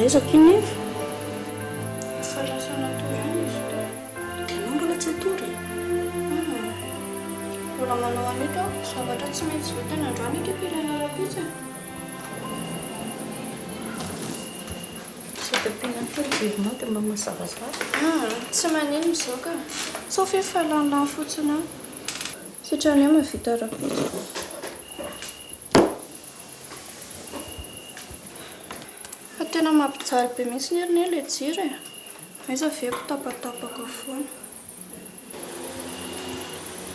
ezako iny nefa. Falasana toerana izy ito. Tena mbola tsy atory. Mbola manao an'ito zavatra tsy maintsy vitana androany ikapirana rakotsy. Tena telo dia mba mazavazava. Tsy manino mizoaka. Sauf hoe falanilany fotsiny aho. Satria ny mahavita rakotsy. Fa tena mampijaly be mihitsy ny herinay ilay jiro e. Aiza veko tapatapaka foana.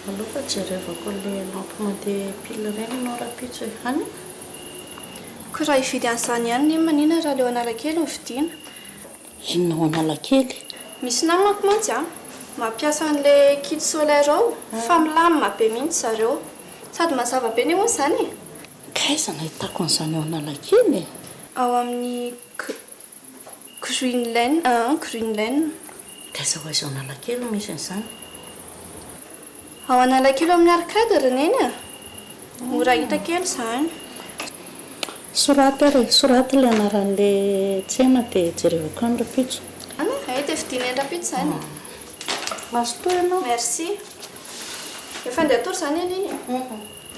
Aloha jerevako ilay lampy mandeha pile ireny ianao rapitso hoe any. Koa raha hividy an'izany ihany ny manina raha leo Analakely ny vidiana. Inona ho Analakely? Misy namako mantsy mampiasa an'ilay kit solaire ao fa milamina be mihitsy zareo. Sady mazava be ny moa izany. Kaiza nahitako an'izany ao Analakely? Ao amin'ny Greenland. Kaiza ho aiza ao Analakely misy an'izany? Ao Analakely amin'ny arcade reneny mora hita kely izany. Soraty ary, soraty ilay anaran'ilay tsena dia jerevako any rapitso. Dia vidiana ny rapitso izany. Maso toy ianao. Merci. Efa andeha atory izany any iny.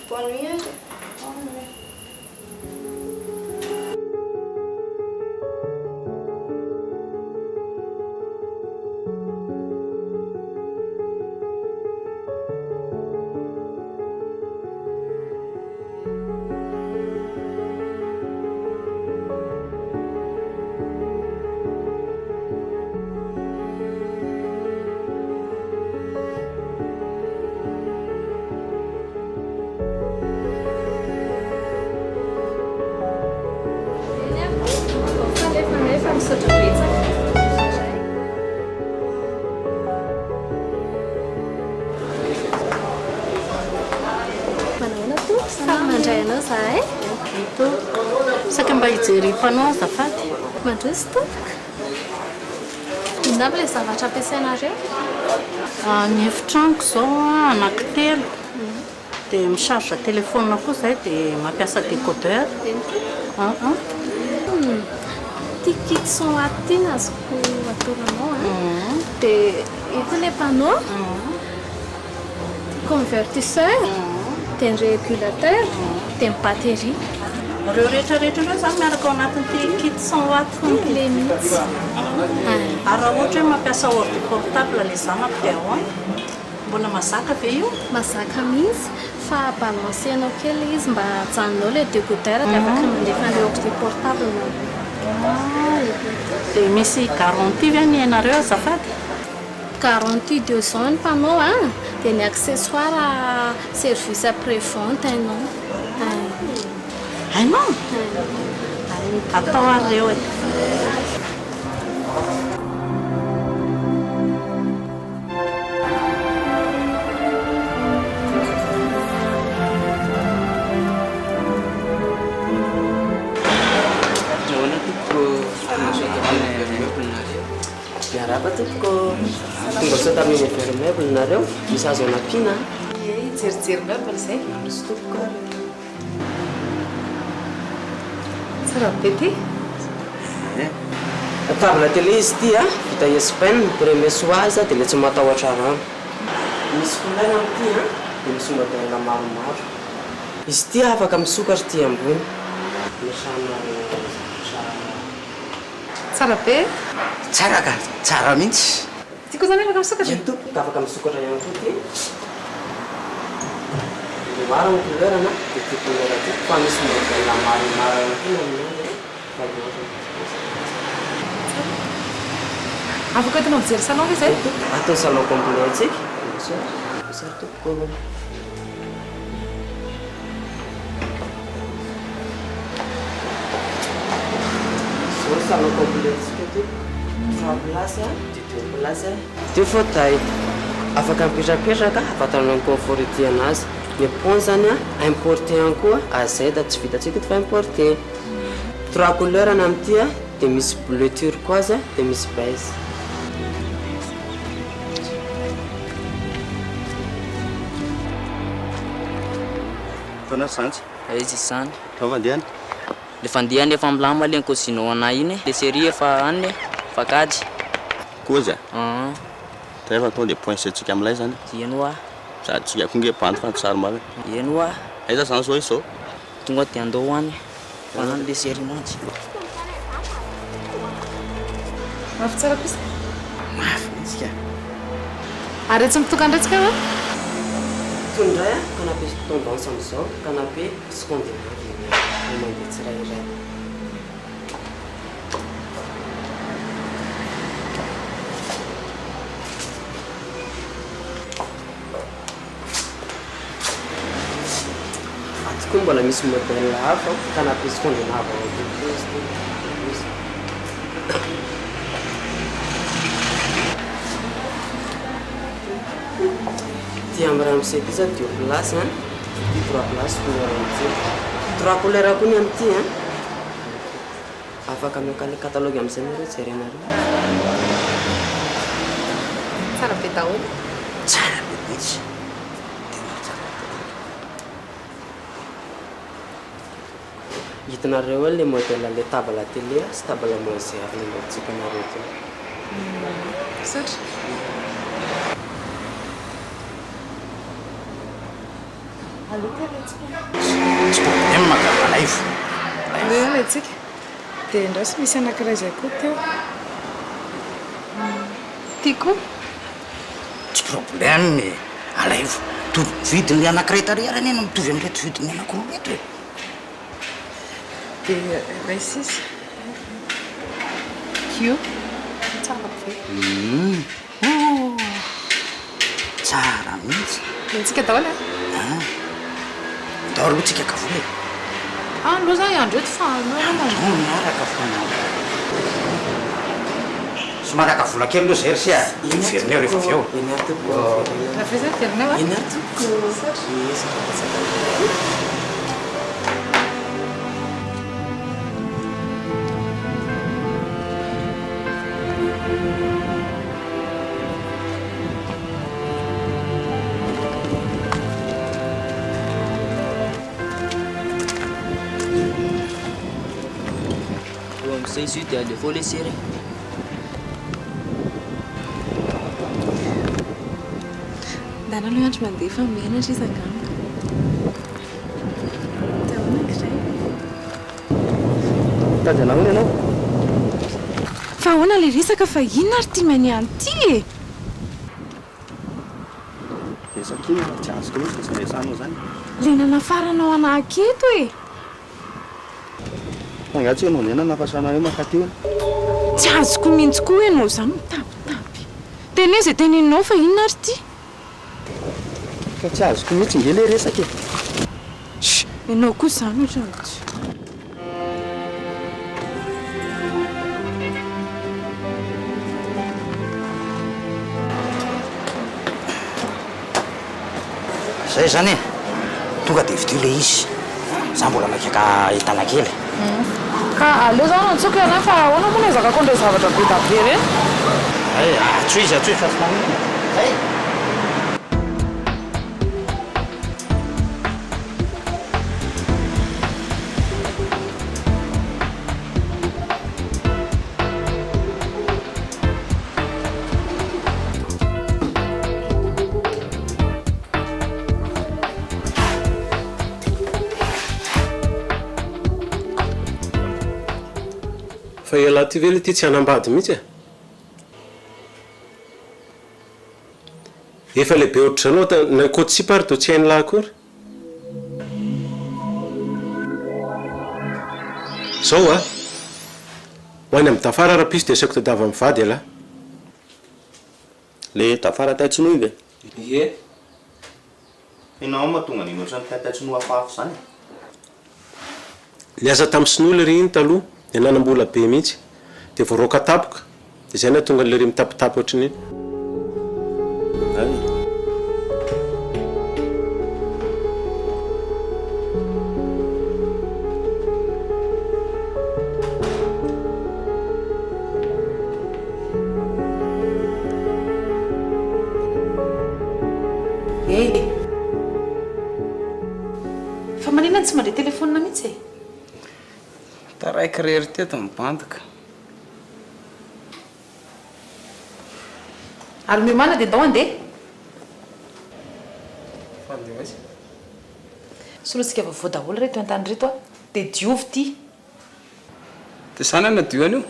Bonne nuit ary. Mandray anao zahay? Ito, saka mba hijery mpanao azafady. Mandroso tompoko. Inona aby ilay zavatra ampiasainareo? Ny efitraniko izao anankitelo. Dia misaritra telefônina koa izay dia mampiasa décodeur. Tia kit son aty no azoko atoranao. Dia ito ilay panneau, convertisseur, dia ny régulateur, dia ny batterie. Ireo rehetrarehetra ireo izany miaraka ao anatin'ity kit 100 watts Ilay mihitsy. Ary raha ohatra hoe mampiasa ordi portable ilay zanako dia ahoana? Mbola mazaka ve io? Mazaka mihitsy fa balancenao kely izy mba hajanonao ilay décodeur dia afaka mandefa ilay ordi portable. Dia misy garantie ve ny ianareo azafady? Garantie 2 ans ny panneau dia ny accessoire service après-vente hainao. Hainao? Atao ary ireo e. Miaraba tompoko tonga sao tamin'ny very meuble nareo misy azo anampiana. Jerijery meuble izay Misy tompoko ary. tsara be ty. Table télé izy ity vita Espagne premier soaza dia ilay tsy matahotra rano. Misy couleur amin'ity dia misy modèle maromaro. Izy ity afaka misokatra ity ambony. Tsara be. Tsara ka, tsara mihitsy. Tiako zany afaka misokatra. Ny tompoko afaka misokatra ihany koa ity. Maro ny couleur dia ity couleur ity fa misy modèle maromaro ihany koa amin'azy. Afaka entinao mijery salon ve izay? Atao salon complet antsika. Misy tompoko. Salon complet antsika ity. 3 place, dia 2 place. त्यो fauteuil afaka mipetrapetraka ahafantarana ny confort ity anazy. Ny pont zany importé ihany koa AZ tsy vitantsika fa importé. 3 couleurs na amin'ity dia misy bleu turquoise dia misy beige. Tonao santsy. Izy izany. Fa mandehana. le fandiany efa milama le cosino ana iny le série efa any fakady koza tena tonga dia point tsika amin'ilay zany eno a sady tsika konge panty fantsary mare eno a aiza zany zao izy zao tonga dia andao hoany fanany le série mantsy mafy tsara kosa mafy mihitsika ary tsy mitokandratsika va tondray a canapé tendance am'izao canapé scandinave mandeha tsirairay aty koa mbola misy modèle hafa canapé scandinave ty am'raha am'say ty za 2 place a 3 place couleur am'ty 3 couleur koa ny am'ty a afaka miakale catalogue am'izay nareo tsy arenareo tsara be daholo tsara be mihitsy hitanareo le modèle le table à télé sy table à manger le mbotsika nareo ty satra tsy problème magamalaivo le alatsika dia ndrasy misy anankiray zay koa teo tiako tsy problème alaivo tovy vidiny anankiray tariarany ena mitovy am'reto vidiny anankiroa reto e dia raisisy kio tsara be tsara mihitsy tsika daholo daholo tsika kavoly aloha zany andro eto fa miaraka fonao somary akavola kely loha zay ry sia verineo rehefa avy eo afezay verineo a am'izay izy io dia ale fao le série dana aloha andro mandeha fa menatra isangamba dia onankiray tady anahoana ianao fa ahoana le resaka fa inona ary tia maniany ty e esakiny tsy azoko loatra tsy maesanao zany le nanafaranao anaketo e fangatsy ianao nena nafasana eo makateo tsy azoko mihitsy koa ianao zany mitapitapy tene zay teneninao fa inona ary ty fa tsy azoko mihitsy nge le resaka e ianao koa zany ohatratsy zay zany e tonga dia vidio le izy za mbola makaka entana kely ka aleo zao nantsoko iana fa ahoana moa nazakako ndray zavatra be dabe reny ay atso izy atso fa ay fa ialahy ty vely ty tsy hanambady mihitsy e efa lehibe ohatrazanao nakotsipary to tsy hainy lahy akory zao a ho any amy tafara raha-piso dia asako tadava mivady alahy le tafara taitsinoa ve ie ianao mahatonga ny ohatrany taitaitsinoa afafo zany le aza tamin'ny sinoa le ry iny taloha ny nanambola be mihitsy dia voaroaka tapoka dia zay na tonga le ry mitapitapy ohatran'iny fa manina tsy mandray telefonina mihitsy e raiky rery teto mibandoka. Ary miomana dia dao andeha. Fandeha izy. Solotsika vaovao daholo reto an-tany reto a dia diovy ty. Dia sana nadio an'io.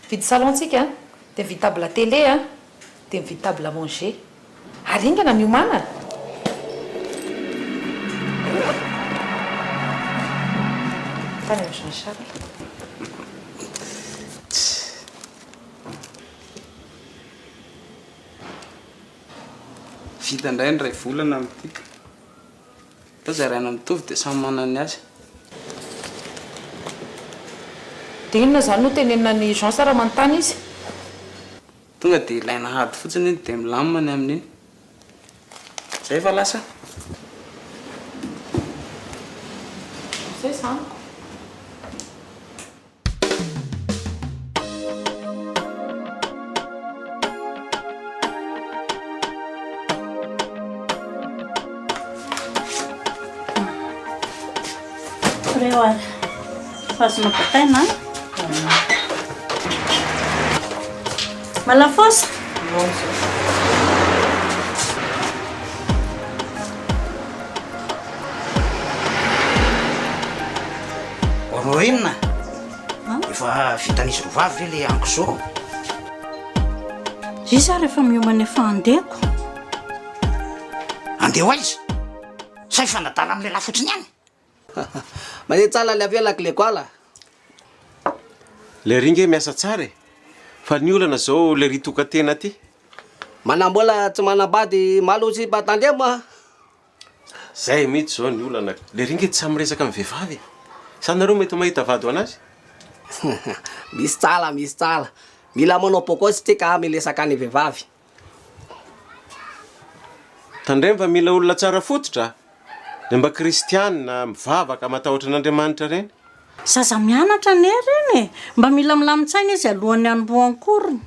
Vidy salontsika dia mividy table télé a dia mividy table manger. Ary ingana miomana. Tany amin'ny Jean-Charles. Vita indray ny ray volana amin'ity. Tao zaraina mitovy dia samy manana ny azy. Dia inona izany no tenenina ny Jean sara manontany izy? Tonga dia ilaina hady fotsiny iny dia milamina ny amin'iny. Zay fa lasa. Zay izany. Reo a fazona bataina malafosa oroinona efa vitanisy rovavy le ankiso izy a rehefa miomana efa andeko andeha ho izy say fanadala am'le lahy fotsiny ihany Mane tsala le avelako le koala. Le ringe miasa tsara e. Fa ny olana zao le ritoka tena ty. Manambola tsy manambady malotsy batandrema. Zay mihitsy zao ny olana. Le ringe tsy samy resaka amin'ny vehivavy. Sa nareo mety mahita vady ho anazy? Misy tsala, misy tsala. Mila manao pokosy tika milesaka ny vehivavy. Tandremo fa mila olona tsara fototra. Le mba kristianina mivavaka matahotra n'Andriamanitra reny. Zaza mianatra ne reny mba mila milamin-tsaina izy alohan'ny hanombohan-korony.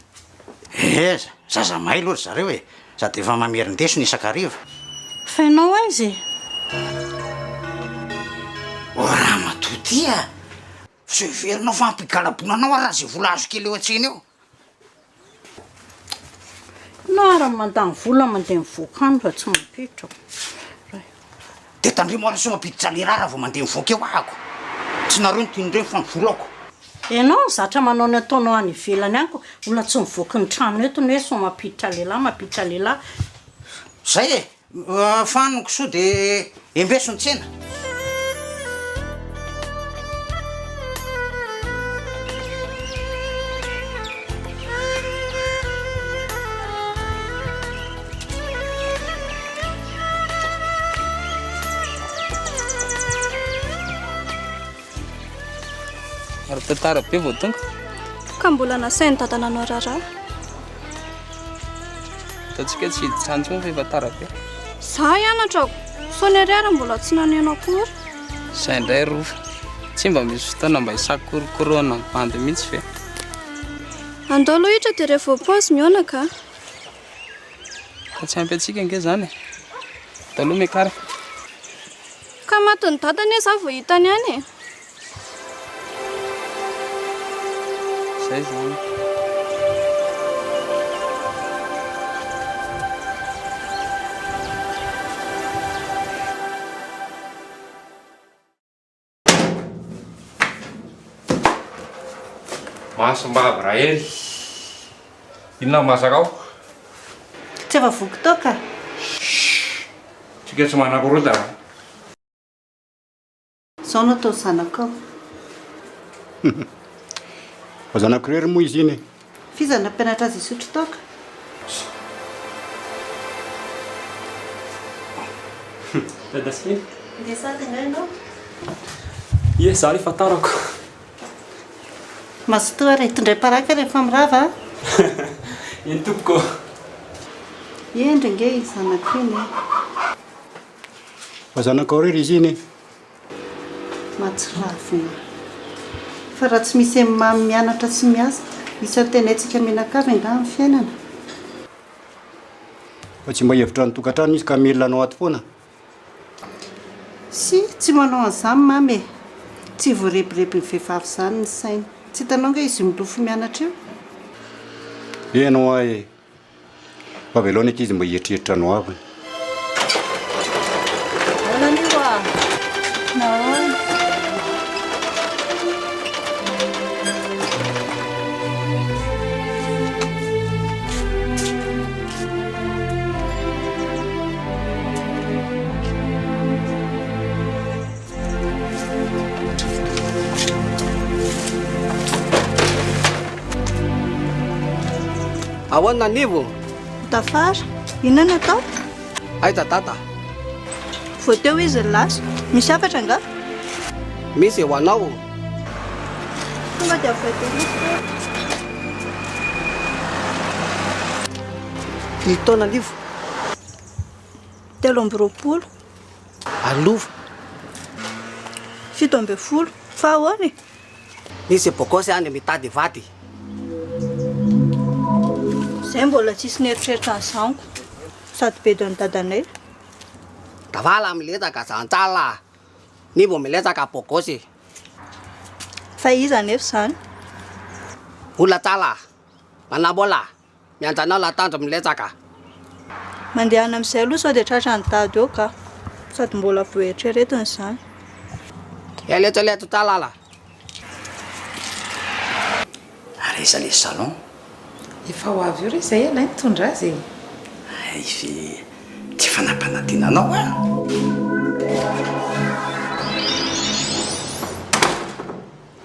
Zaza mahay loatra zareo e. Sady efa mamerin-deso ny isakariva. Fainao aizy. Raha matotia. Severinao fa ampikalamponanao raha zay vola azo kely eo an-tsena eo. No ara mandany vola mandeha mivoakany fa tsy mampitra. Dia tandremo ara sy mampiditra le raha vao mandeha mivoaka eo ahako. Tsy nareo ny tian'ireny fa ny volako. Enao zatra manao ny ataonao any ivelany anko olona tsy mivoaka ny trano eto ny hoe so mampiditra lehilahy. Zay e, fanoko so dia embeso ny tsena. Ary tantara be vao tonga. Ka mbola nasainy dadananao raharaha. Ataontsika tsy hiditrantsy fa efa tara be. Za hianatra so ny ariary mbola tsy naneno akory. Zay indray rova. Tsy mba misy fotoana mba hisakorokoroana ny bandy mihitsy ve. Andao aloha hitra dia rehefa paosy mionaka. Ka tsy ampy antsika nge zany e. Taloha mekara. Ka maty ny dadany e za vao hitany any e. Zay zany. Mahasombavy Raely. Inona masaka ao? Tsy efa voky tao ka. Tsika tsy manakoroda. Zao no atao zanakao. Fa zanako rery moa izy iny. Fizana mpianatra azy isotro tao ka. Dadaskiny. Dia sady ngainao? Ie, za efa tarako. Mazotoa retondray paraka rehefa mirava. Iny tompoko. Endry nge zanako iny. Fa zanako rery izy iny. Matsirafo. Fa raha tsy misy mamy mianatra sy miasa, misy antenantsika mianakavy nga amin'ny fiainana. Fa tsy mba hevitra ny tokantrano izy ka mila anao ato foana. tsy manao an'izany mamy tsy voarepirepy ny vehivavy izany ny sainy tsy hitanao nga izy milofo mianatra eo enao ahy fa veloana eky izy mba hieritreritra no avy ahoana anivo Tafara, inona atao? Aiza tata? Vao teo izy lasa. Misy hafatra nga? Misy ho anao. Tonga dia voatery. Ny taona anivo? 13. Alova. 17. Fa ahoana? Misy bokosy any mitady vady. Zay mbola tsisy neritreritra ny zanako sady be don'ny dadanay. Davala miletsaka zantsala. Nivo miletsaka bokosy. Fa iza nefa zany? Olona tsala. Manambola. Mianjanao latanjo miletsaka. Mandehana amin'izay aloha sao dia tratra ny dady eo ka sady mbola voeritreretiny izany. Eletsoletso tsalala. Aresa le salon. Efa ho avy eo re izay ela nitondra azy. Ay fe tsy fanampanadinanao a.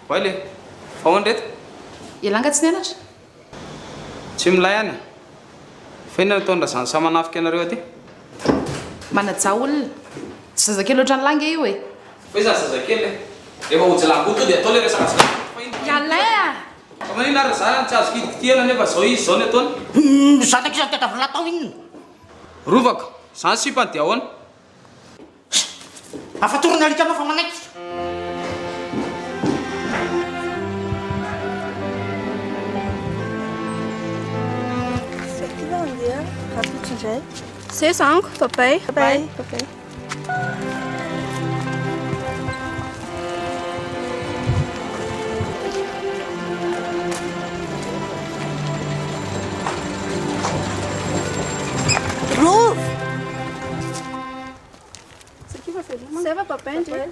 Vaile, ahoana reto? Elanga tsy nianatra? Tsy milay any. Fa inona nitondra izany samanafika anareo aty? Manaja olona. Tsy zazakely ohatrany langa io e. Fa iza zazakely? Efa hojelamboto dia atao le resaka zany. Yalaya! Fa manino ary zany tsy azo kitikitiana nefa zao izy zao ny ataony? Zanako izany tetavina tao iny. Rovako, zany sipany dia ahoana? Afatorana alikanao fa manaiky. Zay zanako, papay. Papay. Rov! Zay va papay ndre.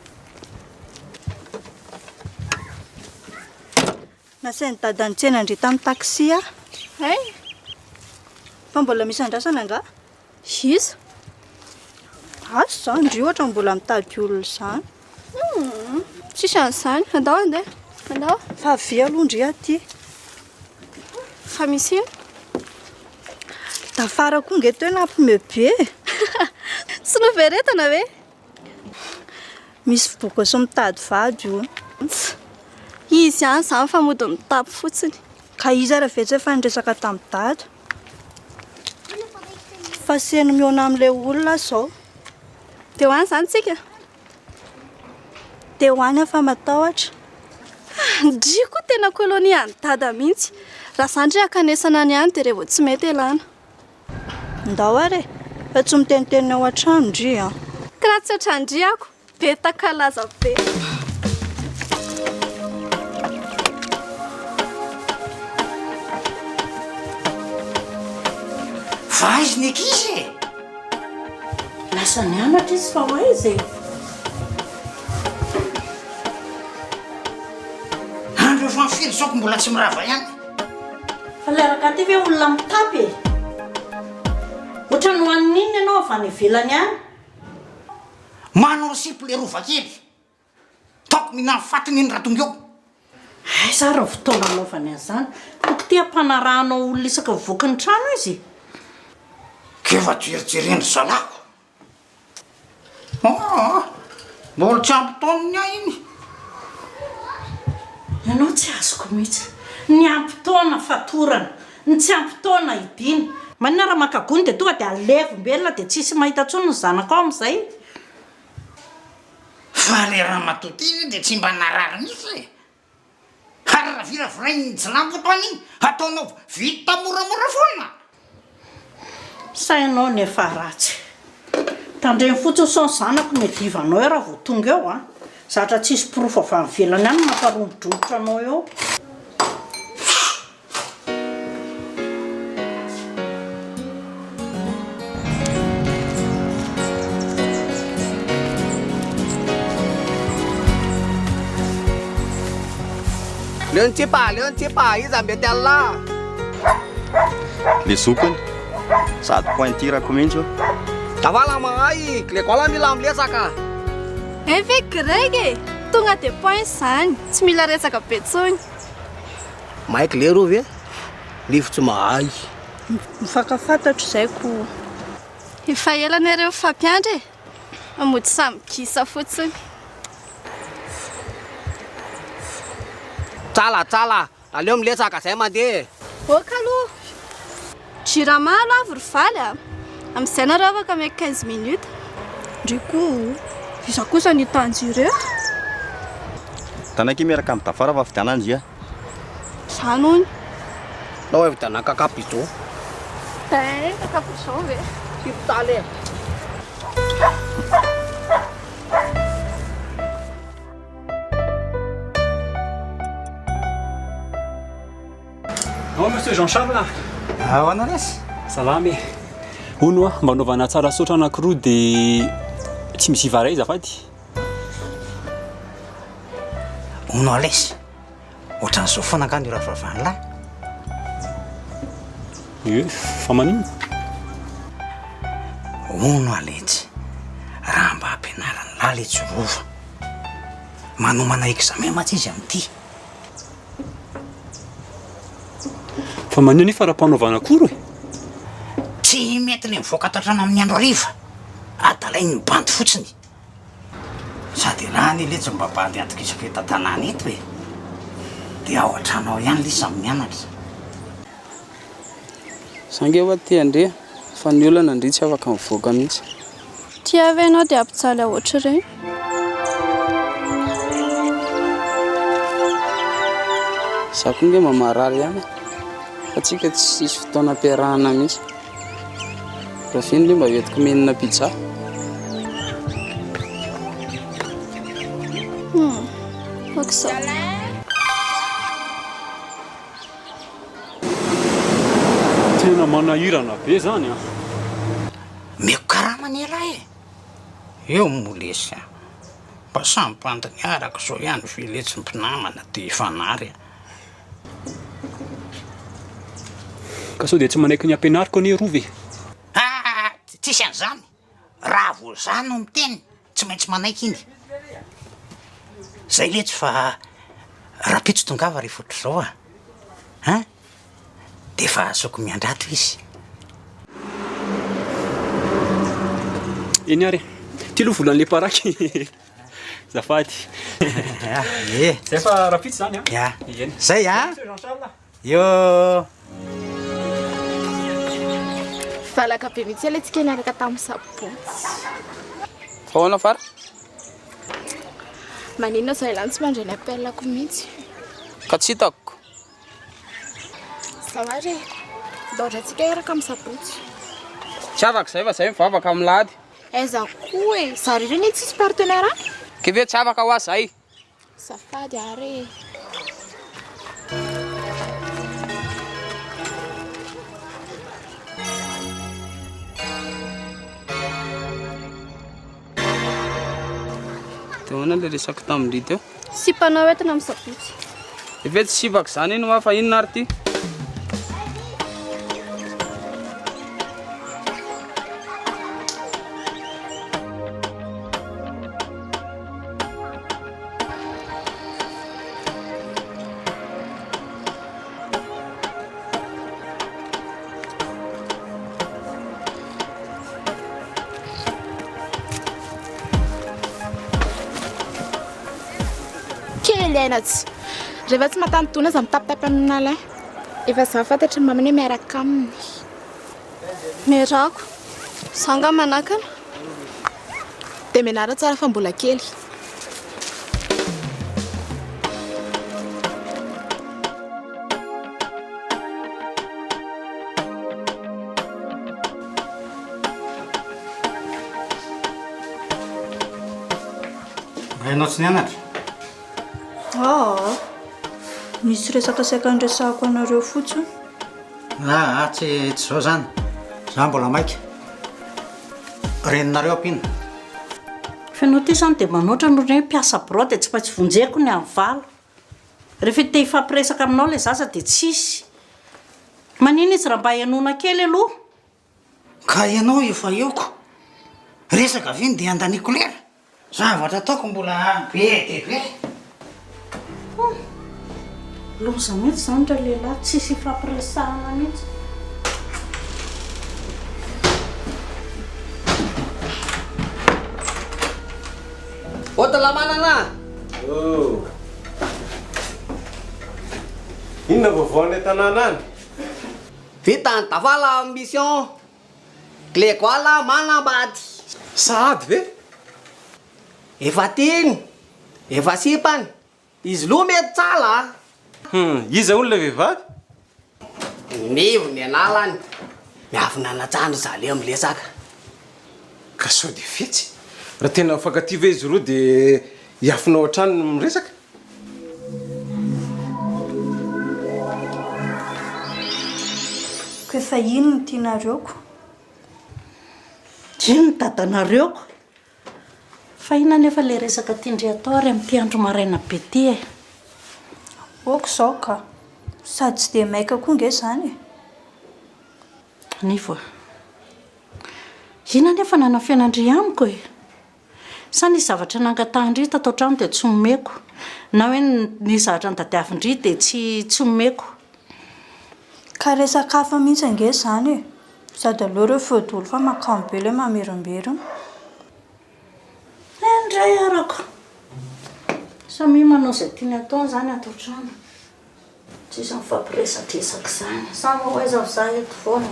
Nasainy dadany tsena ndre tamin'ny taxi a. Hay. Fa mbola misy andrasana nga? Iza? Aso zany ndry ohatra mbola mitady olona izany. Tsisy an'izany. Andao andeha. Andao. Fa avy aloha ndry aty. Fa misy ino? Tafara koa nge toe nampime be. Tsy noveretana ve? Misy boko sy mitady vady io. Izy ihany zany fa mody mitapy fotsiny. Ka iza raha vetsy efa niresaka tamin'ny dada. Fa seny miona amin'ilay olona zao. Dia hoany zany tsika? Dia hoany afa matahotra. Ndry koa tena kolonia any dada mihitsy. Raha zany ndray akanesana any ihany dia rehefa tsy mety elana. Ndao are, fa tsy miteniteny ao an-trano ndry a. Karaha tsy ohatrandry ako, be takalaza be. Fa izy ny ankizy e. Lasa nianatra izy fa hoaiza e. Andro efa mifiry saoko mbola tsy mirava ihany. Fa leraka ty ve olona mitapy e. Ohatrany hoanin'iny ianao avy any ivelany any. Manao sipo le rova kely. Taoko mihinany fatiny iny raha tonga eo. Ay za raha fotoana anaovany an'izany. Toko ty ampanarahanao olona isaka voky ny trano izy. Kefa jerijerindy salako. Mbola tsy ampy taoniny ahy iny. Ianao tsy azoko mihitsy. Ny ampy taona fatorana, ny tsy ampy taona idiny. Manina raha makagony dia tonga dia alevombelona dia tsisy mahita tsony ny zanako ao amin'izay. Fa le raha matotiny dia tsy mba narary mihitsy e. Ary raha viraviray tsy nambotoany iny, ataonao vita moramora foana. Sainao nefa ratsy. tandreny fotsiny sao ny zanako mety ivanao raha vao tonga eo a zatra tsisy pirofo avy amin'ny velany any mamparombodrobotra anao eo. Leon tipa, iza mety alla. Le zokony sady pointirako mihitsy eo. Davala mahay, le gola mila amilesaka. Ve greg tonga de point zany tsy mila resaka betsony. Maiky le ro ve lifotsy mahay. Mifankafantatro zay ko efa elana ireo fampiandry mody samy kisa fotsiny. Tsala, aleo milesaka zay mandeha. Oka aloha jirama alo avy ry valy a amin'izay nareo afaka me 15 minutes ndriko iza kosa ny tanjy ireo Tanaki miaraka amin'ny tafara fa fidianana dia. Zany hony lao evidiana kakapizo. Kakapizo ve Ipitale. Oh, monsieur Jean-Charles. Ahoana resy? Salamy. Hono a mba naovana tsara sotra anankiroa dia tsy misy varay azafady. Hono alesy. Ohatran'izao foana angano io rahavavany lahy. Fa manino? Hono aletsy. Raha mba ampianarany laly Jorova. Manomana examen matsy izy amin'ity. Fa manino ny fara-panaovana akory e? Tsy mety le mivoaka tatrana amin'ny andro hariva. Adalainy ny bandy fotsiny. Sady raha ny letsy mba bandy atokisako eto an-tanàna eto e. Dia ao an-trano ao ihany lisa mianatra. Sangewa ty andre fa ny olana ndry tsy afaka mivoaka mihitsy. Tia ave ianao dia ampitsaly ohatry ireny. Sako nge mamarary ihany fa tsika tsy sisy fotoana ampiarahana mihitsy. Raha finy le mba hoentiko menina pizza. Oksa. Tena manahirana be zany a. Meko karamany ela e. Eo molesy. Mba samy pantany araka zao ihany viletsy mpinamana dia ifanary. Ka sao dia tsy manaiky ny ampianariko anie rova e. Tsisy an'izany. Raha vo zany no miteny tsy maintsy manaiky iny. Zay letsy fa rapitso tongava rehefa ohatr'izao a. Dia fa azoko miandrato izy. Eny ary, ty aloha volan'le paraky. Zafady. Zay fa rapitso zany a. Zay a. Yo. Valaka be mihitsy alentsika niaraka tamin'ny sabotsy. Fa ahoana fara? Maninona zao ilany tsy mandray ny appelako mihitsy. Ka tsy hitako. Zavary daorantsika iaraka amin'ny sabotsy. Tsy afaka zay fa zay mivavaka amin'ny lady. Aiza koa e, zary ireny tsisy partenaire. Ke ve tsy afaka ho azy zay? Safady are. Ahoana le resaka tamin'ry teo? Sy mpanao entina amin'ny sabotsy. Efa tsy sivaka zany ino fa inona ary ty? Enatsy rehefa tsy matanotona aza mitapitapy amin'nalay efa za fantatry ny mamany hoe miaraka aminy. Miarako sanga manakana dia menara tsara fa mbola kely. ianao tsy nianatra? Misy resaka saika andresahako anareo fotsiny. Tsy zao zany. Za mbola maika. Reninareo ampinina. Fa ianao ty zany dia manoatra noho hoe mpiasa birao dia tsy maintsy vonjeko ny amin'ny valo. Rehefa te hifampiresaka aminao ilay zaza dia tsisy. Manino izy raha mba hianoana kely aloha? Ka ianao efa eoko. Resaka viny dia andaniko lera. Zavatra ataoko mbola be dia be. Loza mihitsy zany ra lehilahy tsisy hifampiresahana mihitsy. Otalamanana. Inona vaovao any tanàna any? Vita ny davala mission. Glegoala manambady. Sahady ve? Efa tiny. Efa sipany. Izy loha mety tsala. Iza olona vehivavy? Nivo ny analany. Miafina natsahana zale amin'ny lesaka. Ka sao dia fetsy. Raha tena mifankatia ve izy roa dia hiafinao hatrany miresaka? Ko efa ino ny tianareoko? Ino ny dadanareoko? Fa ina nefa ilay resaka tindry atao ary amin'ity andro maraina be ty e. Oko zao ka. Sady tsy dia maika koa nge zany. Nivo. Ina nefa nanafianandry amiko e. Sa ny zavatra nangatahindry tatao trano dia tsy omeko. Na hoe ny zavatra nitadiavindry dia tsy omeko. Ka resaka hafa mihitsy nge zany. Sady aleo reo feodolo fa makamo be ilay mamerimberina. Indray arako. Samy manao izay tiany atao zany atao trano. Tsisy mifampiresadresaka zany. Samy hoaiza amin'izay eto foana.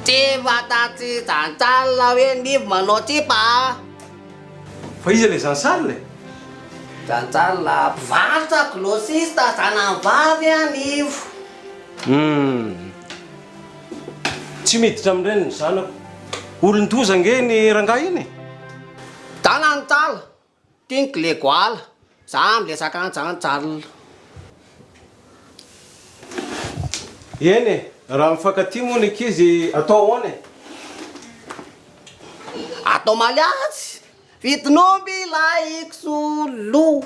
Tsy vatatsy jantsala hoe nivo manao tsipa. Fa iza ilay zansala? Jantsala mpivarotra glosista zanam-bavy nivo. Tsy miditra amin'ireny ny zanako. Olon-toza nge ny rangahy iny. Tanany tsala. Tiany glegoala. Za milesaka ny jantsala. Eny raha mifankatia moa ny ankizy atao ahoana? Atao maliatsy. Vitinomby ilay iksolo.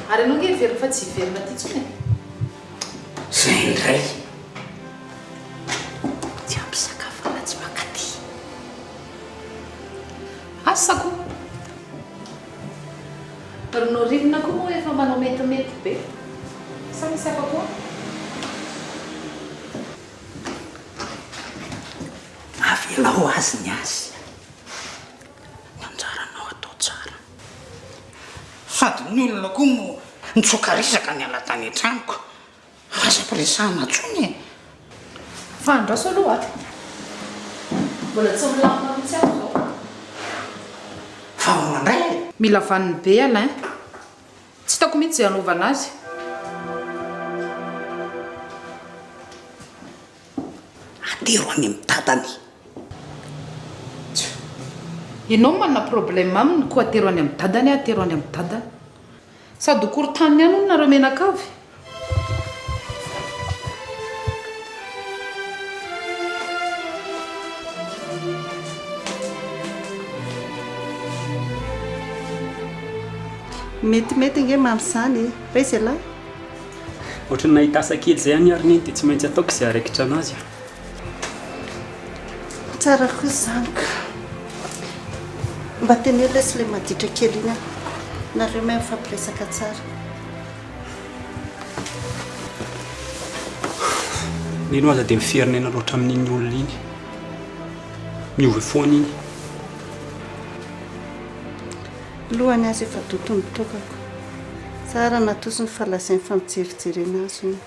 Ary ianao nge verina fa tsy verina ty tsony. Zay indray. Tsy ampisakafana tsy mankaty. Asako. Ary no rivona koa moa efa manao metimety be. Sa misy hafa koa? Avelao azy ny azy. Ny anjaranao atao tsara. Sady ny olona koa mo nitsokarisaka ny ala tany an-tranoko. Aza-piresahana tsony e. Fa andraso aloha aty. Mbola tsy milamina mihitsy aho zao. Fa mandray. Mila vaniny be alain. Tsy hitako mihitsy izay hanaovana azy. Atero any amin'ny dadany. Ianao manana problème aminy koa atero any amin'ny dadany, atero any amin'ny dadany. Sady korontaniny ihany nareo menakavy. Metimety nge mamy zany fa izy lahy. Ohatrany nahita asa kely izay any ary niny dia tsy maintsy ataoko izay araikitra anazy. Tsara koa zaniko. Mba tenela sy ilay maditra kely iny nareo mahay mifampiresaka tsara. Nino aza dia mifierinena loatra amin'iny olona iny. Miovy foana iny. Lohany azy efa totony tokako. Tsara natosy ny fahalazainy fampijeryjerena azy iny.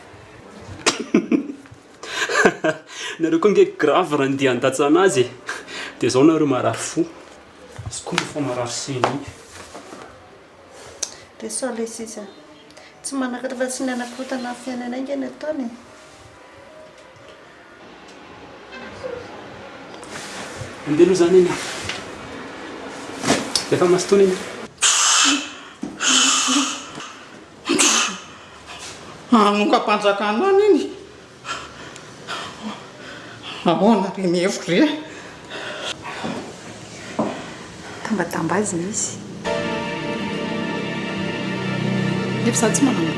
Nareo koa nge grave raha ndia andatsa anazy dia izao nareo marary fo. Sy koa fa marary sena iny. Resola sisa. Tsy manakatra sy ny anakotana amin'ny fiainana inge ny ataony. Andeha aloha zany iny. Efa mastoana iny. Anokam-panjakana iny. Ahoana ry mihevitra re? Tambatambazina izy. Nefa za tsy manana.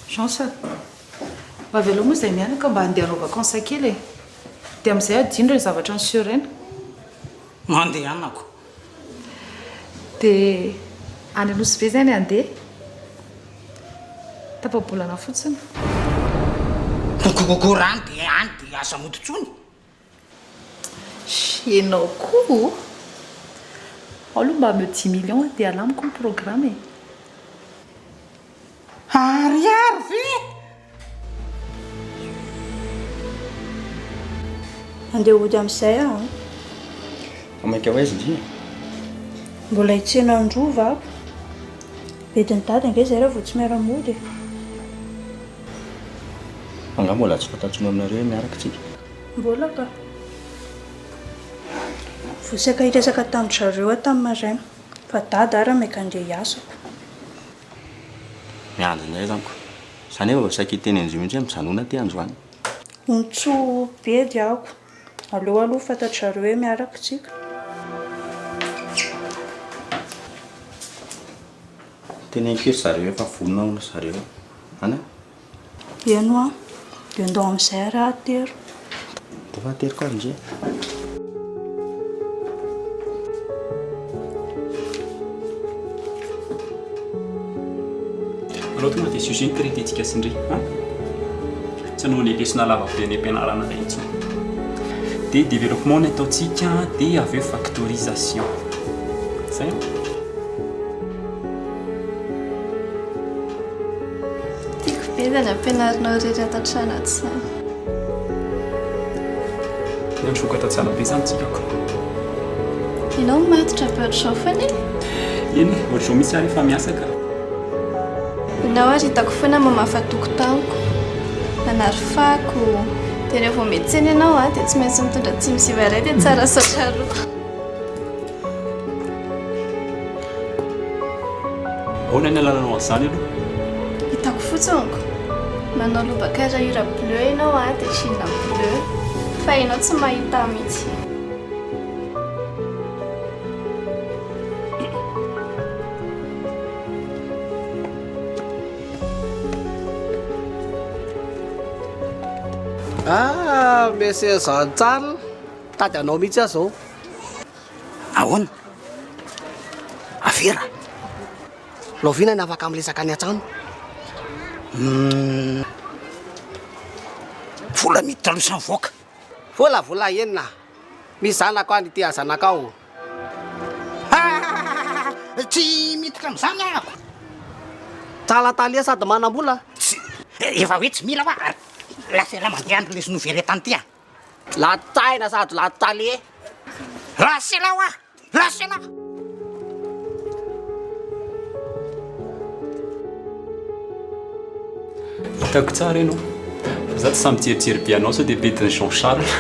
Jean-Sir, avy aloha moa izay mianaka mba handeha hanao vakansa kely e. Dia amin'izay adino ny zavatra ny siorena. Mandehanako. Dia any anosy ve zany handeha? Tapabolana fotsiny. Kokorany dia any dia asa motontsony. Ianao koa? Aloha mba ameo 10 millions dia alamiko ny programme e. Ariary ve? Andeha hody amin'izay aho. Amaika ho aiza dia? Mbola hitsena androva aho. Bediny dady ange zay raha vao tsy miara-mody e. Angamba mbola tsy fantatrino aminareo miaraka tsika. Mbola ka. Vosaka hiresaka tamin'ny zareo tamin'ny maraina. Fa dady ara maika andeha hiasako. Miandry indray zaniko. Izany efa saika hiteny an'izy mihitsy hoe mijanona aty androany. Ontso be diako. Aleo aloha fantatry zareo hoe miaraka tsika. Teny ankery zareo efa vonona hono zareo. Ana? Eno aho. Dia ndao amin'izay raha tero. Dia fahatero koa ndre. Allo tonga dia sujet ny créditsika sindry. Tsy anao ny lesona lavabe ny ampianarana ilay itsy. Dia développement ny ataontsika dia avy eo factorisation. Zay? Tiako be zany ampianarinao rery atatrana tsara. Ny androkatra tsara be zany tsikako. Ianao matotra be ohatr'izao foana e? Eny, ohatr'izao misy ary efa miasa ka. Ianao ary hitako foana mamafa tokotaniko. Manary fako. Dia rehefa vao miantsena ianao dia tsy maintsy mitondra tsimisiva iray dia tsara saotra roa. Ahoana ny alalanao an'izany aloha? Hitako fotsoniko. Manao lobaka rahira bleu ianao dia chine bleu. Fa ianao tsy mahita mihitsy. Mesy zany tsara. Tady anao mihitsy aho zao. Ahoana? Avera. Lovina ny afaka amilesaka any an-trano. Vola miditra losa mivoaka. Vola enina. Misy zanako any ity zanakao. Tsy miditra amin'izany ahako. Tsalatalia sady manam-bola. Efa hoe tsy mila fa lasela mandeha andro lesy noveretany ty a. Latsaina sady latsalie. Lasela hoa! Lasela! Hitako tsara ianao. Fa za tsy samy jerijery be anao sao dia bediny Jean Charles.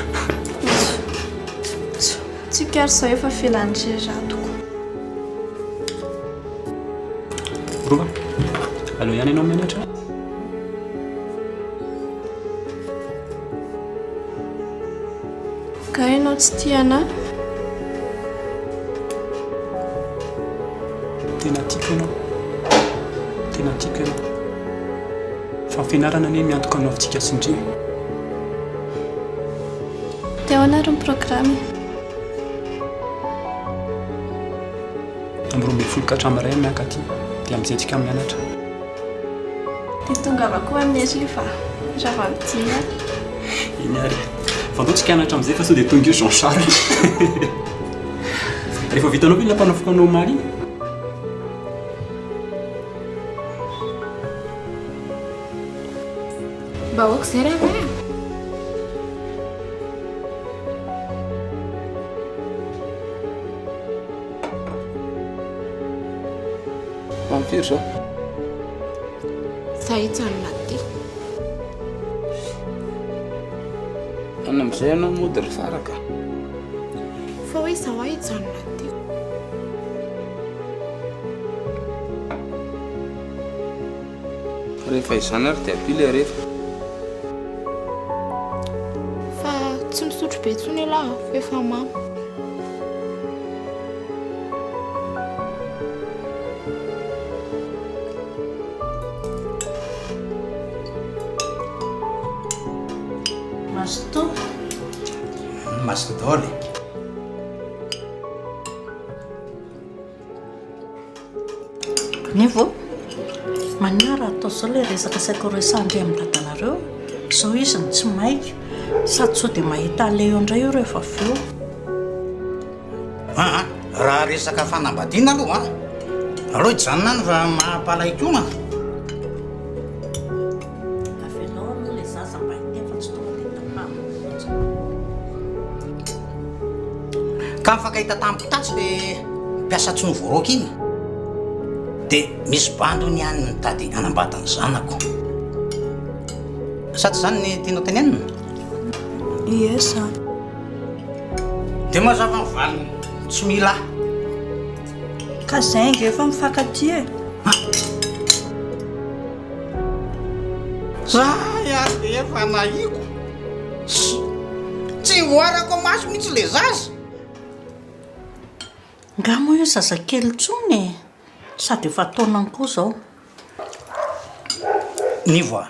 Tsika ary izao efa filan'ny ratoko. Rova, allo ihany ianao mianatra? Ka ianao tsy tiana? Tena tiako ianao. Tena tiako ianao. Fa ny fianarana anie miantoka anaovitsika sindria. Dia ahoana ary ny programme? Amin'ny 12 hatramin'iray miaka aty dia amin'izay tsika mianatra. Dia tonga avako amin'ny ariva. Raha vao midina. Iny ary. Fa andao tsika hianatra amin'izay fa sao dia tonga eo Jean Charles. Rehefa vitanao ve ny lampanavokanao omaly iny? Mba hoako izay raha va? firy zao za hijanona ty ana am'izay ianao mody ry faraka fa hoe zaho a hijanona ty rehefa izany ary dia apile rehefa fa tsy misotro be tsony alahy fefa mama masto masdôly nivo maniara atao zao le resaka saiko resandry amin'ny dadanareo zao izy ny tsy maika sady so dia mahita ale eo indray io rehefa avy eo raha resaka fanambadiana aloha aloha ijanona any fa mahapalaikoma avelao aloha le zaza mba hiteny fa tsy tonga dia tapamo ka mifakahita tampitatsy le mpiasa tsy novoaroaka iny dia misy bando ny any nitady anambatany zanako sady zany ny tianao teny anina Yes. dia mazava ny valiny tsy mila Ka zaingy efa mifankaty e. zay ary dia efa nahiko tsy voarako maso mihitsy le zaza ngamo io zazakely tsony sady efa taonany koa zao nivoa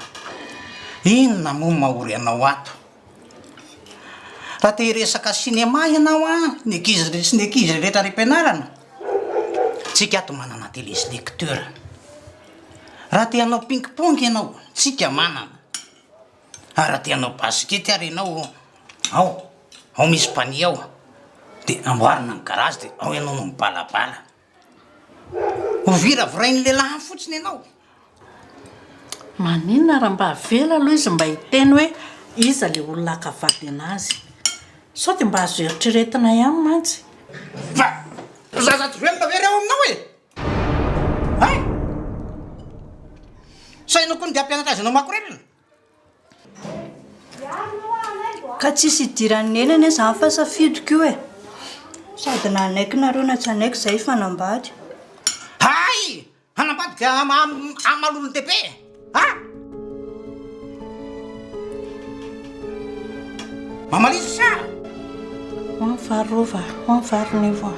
inona moa mahory anao ato raha te hiresaka sinema ianao ny ankizy sy ny ankizy rehetra rem-pianarana tsika ato manana télése lecteur raha te hanao ping-pong ianao tsika manana ary raha te hanao baskety ary ianao ao misy pani ao dia amboarina ny garage dia ao ianao no mibalabala ovira vorainy lehilahy fotsiny ianao maninona raha mba avela aloha izy mba hiteny hoe iza le olona akavady anazy sao dia mba azo eritreretina ihany mantsy fa zaza tsy velona very ao aminao e sainao koa ny dia ampianatra azy anao makorelina Ka tsisy idiran'ny nenany za fa safidiko io e. Sady na anaiky nareo na tsy anaiky zay fanambady. hay hanambady dia amalolo dehibe mamalisy sa hoanfarova hoanfarony vo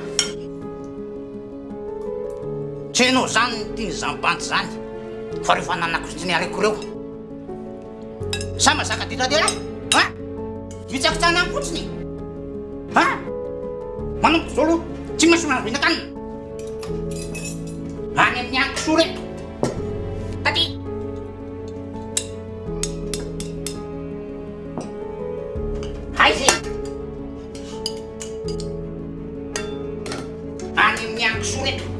tsy hainao zany tiany zambanty zany fa rehefa nanakositsy ny areko reo sa mazaka diladela vitsakitsana any fotsiny manompo zao aloha tsy maintsy mahavinan-kanina any amin'ny ankisoa reto taty aizy any amin'ny ankisoa reto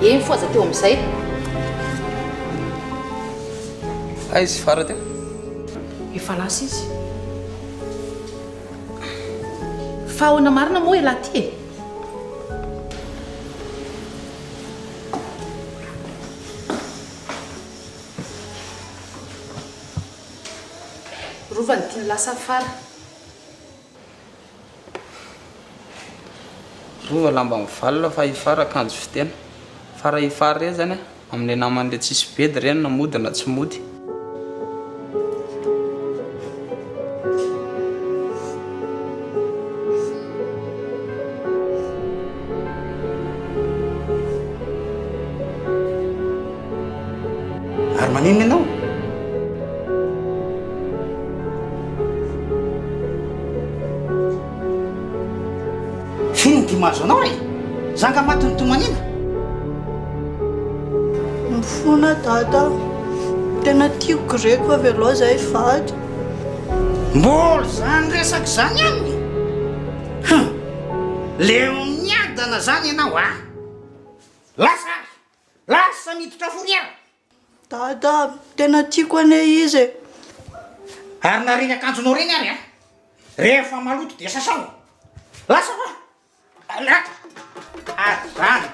eny foaza teo amin'izay aizy fara teo efa lasa izy fa ahoana marina moa elahy ty e rovany tiany lasa fara rova lamba mivalona fa ifara akanjo fitena fara ifara re zany amin'ny naman'le tsisy bedy reny na mody na tsy mody ary maninona ianao finy ty mahazo anao e zanga matony tomanina Mifona dada. tena tiako greko avy aloha zay fady. Mbola zany resaka zany aminy leo miadana zany ianao a lasa miditra foriera. Dada tena tiako ane izy ary nareny akanjonao reny ary a rehefa maloto dia sasao lasa fa azany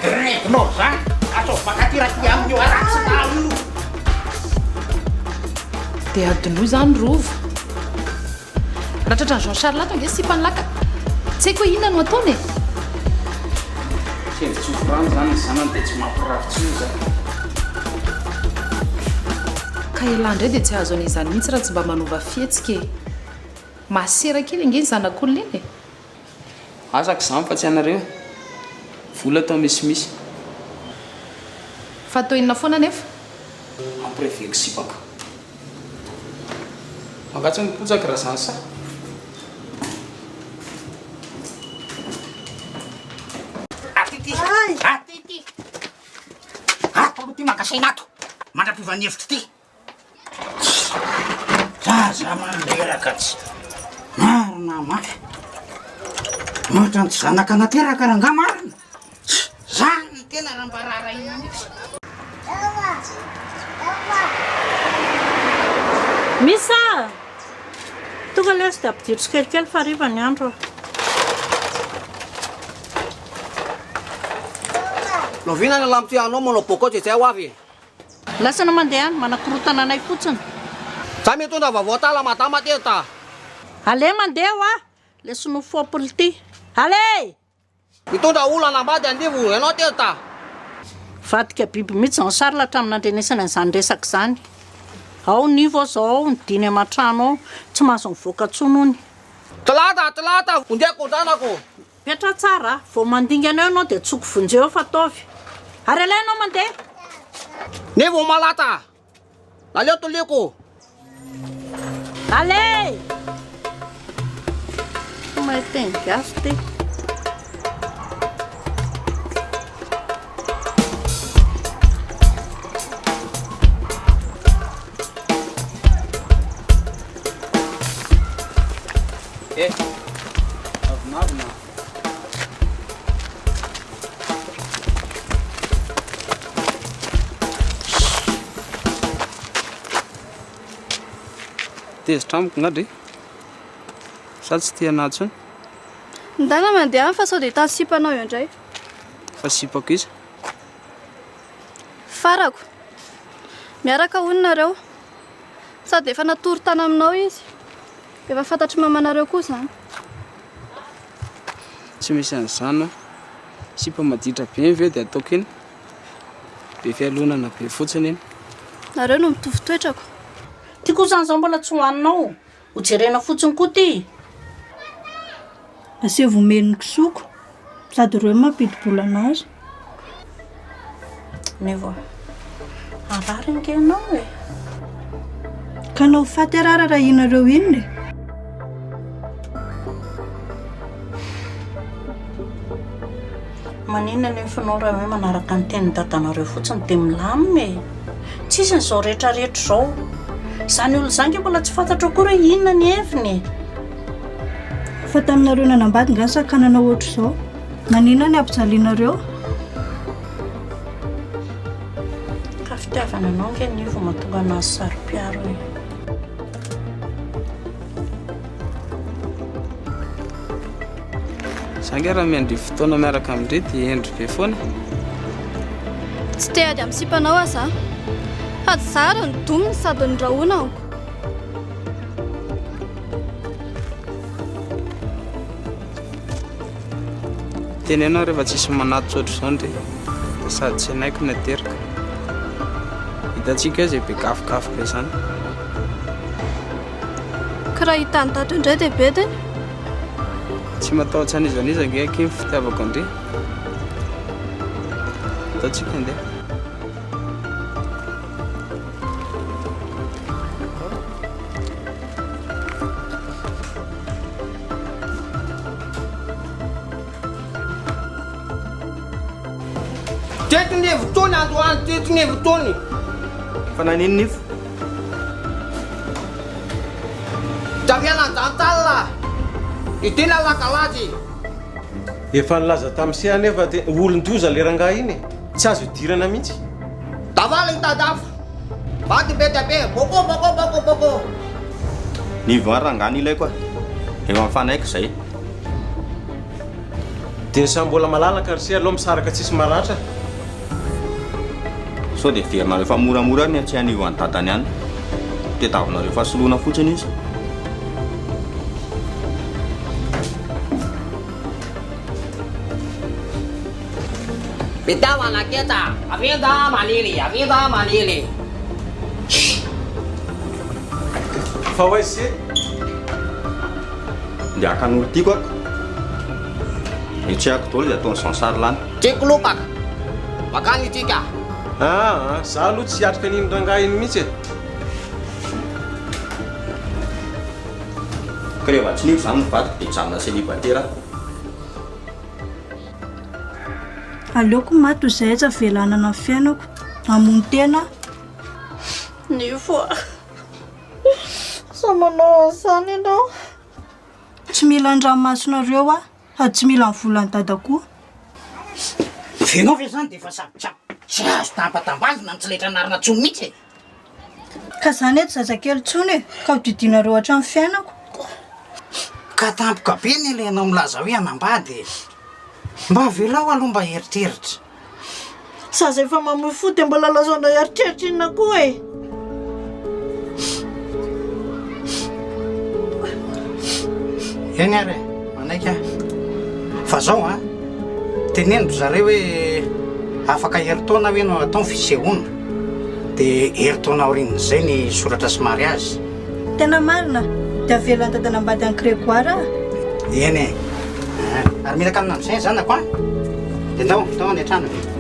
greginao zany atao bakatiraty amin'io aratsynao dia adinoa zany rovo raha tratra ny Jean Charles lato ange sipany laka tsy haiko hoe inona no ataony e Tsofrano zany ny zanany dia tsy mampirafitry zany. ka ilandray dia tsy azo an'izany mihitsy raha tsy mba manova fihetsika e masera kely ange ny zanak'olona eny e Asaka izany fa tsy anareo vola atao misimisy fa atao inona foana nefa ampireveko sipaka mangatsy mipotsaka raha zany sa Atity aloha ty makasainato mandra-pivanevitra ty zaza manderaka tsy marina mafy ohatra ny tsy zanaka nateraka raha nga marina zany ny tena raha mba raraina mihitsy. Misa tonga lesy dia ampidiritra tsikelikely fa hariva ny andro. Lovina ny lampianao manao bokotsy zay ho avy. Lasana mandeha any manakorotana anay fotsiny. Za mitondra vaovao tala madama teo ta. Ale mandeha ho a le sonofopolo ty. Ale! Mitondra olana ambady andivo ianao teo ta. Vadika biby mihitsy zany sary latra amin'ny andrenesana izany resaka izany. Ao nivo zao ny diny aman-trano tsy mahazo mivoaka tsonony. Talata vonjeko zanako. Petra tsara vao mandingana eo ianao dia tsoko vonjeo fa ataovy. Ary alay ianao mandeha. Nivo malata. Naleo toliko. Ale! Mahiteny gasy ty. Avinavina. Tezitra amiko ngadry sa tsy tia anatsony ndana mandeha fa sao dia tany sipanao io indray fa sipako izy farako miaraka honinareo sady efa natory tany aminao izy efa fantatry mamanareo koa zany tsy misy an'izany sipa maditra be ve dia ataoko iny be fialonana be fotsiny iny nareo no mitovy toetrako Ty kosa zao mbola tsy hoaninao. Ho jerena fotsiny koa ty. aseho vomen'ny kisoko sady reo mampidi-bola anazy. Nevo arary ngenao e. Ka nao faty arara raha inareo inona e. Manina ny finao raha hoe manaraka ny teny dadanareo fotsiny dia milamina e. Tsisy n'izao rehetrarehetra zao. Izany olo izany mbola tsy fantatra akory hoe inona ny heviny. Fa taminareo nanambady nga sakanana ohatra izao. Manina ny ampijalianareo? Ka fitiavana anao nge ny vao mahatonga anazy saro-piaro e. Sange raha miandry fotoana miaraka amindre dia endry be foana. Tsy te ady amin'ny sipanao aza. Ady zara ny dominy sady ny rahona. Tenenao rehefa tsisy manatitra ohatr' izao ndre dia sady tsy anaiko nateraka. Hitantsika izay be kafokafoka izany. Ka raha hitany tato indray dia bediny. Tsy matahotra an'izaniza nge aky ny fitiavako andre. Ataontsika andeha. Teto ny hevi-taony androany, teto ny hevi-taony. fa naninonifo taviananjantalina itena lakalaty efa nilaza tamin'sy anefa dia olon-doza le rangahy iny tsy azo idirana mihitsy davaly ny tadafo vaty betabe boko ny voarangany ilaiko a eo am'fanaiky zay dia sa mbola malalaka ry sy aloha misaraka tsisy maratra sao dia verinareo fa moramora ny tsy hanivo any dadany any dia davinareo fa soloana fotsiny izy Bitawana kita, avida manili. fa hoaizy dia akan'olo tiako ako ny tsy haiko daholo dia ataony sansary lany tiako lopaka makany tika za aloha tsy hiatrika n'iny rangahy iny mihitsy ka rehefa tsy nivo zany mivadika dia hijanona célibatera aleoko maty zay tsy avelanana ny fiainako amony tena ny foa sa manao an'izany ianao tsy mila andranomasonareo a sady tsy mila mivolany dada koa venao ve zany dia efa sabotsabo tsy azo tampatambazina ny tsy letra narina tsony mihitsy ka zany ety zazakely tsony ka hodidinareo hatramin'ny fiainako ka tampoka be ny ilainao milaza hoe anambady mba velao aloha mba heritreritra zaza efa mamoy fo dia mbola lazona heritreritra inona koa e eny ary manaika fa zao a teneniko zareo hoe afaka heritaona hoe no atao fisehoana dia heritaona aorin'izay ny soratra sy mariazy tena marina dia avelany dadana ambady any Grégoire eny e ary milaka amina amin'izay zanako a dia ndao any an-trano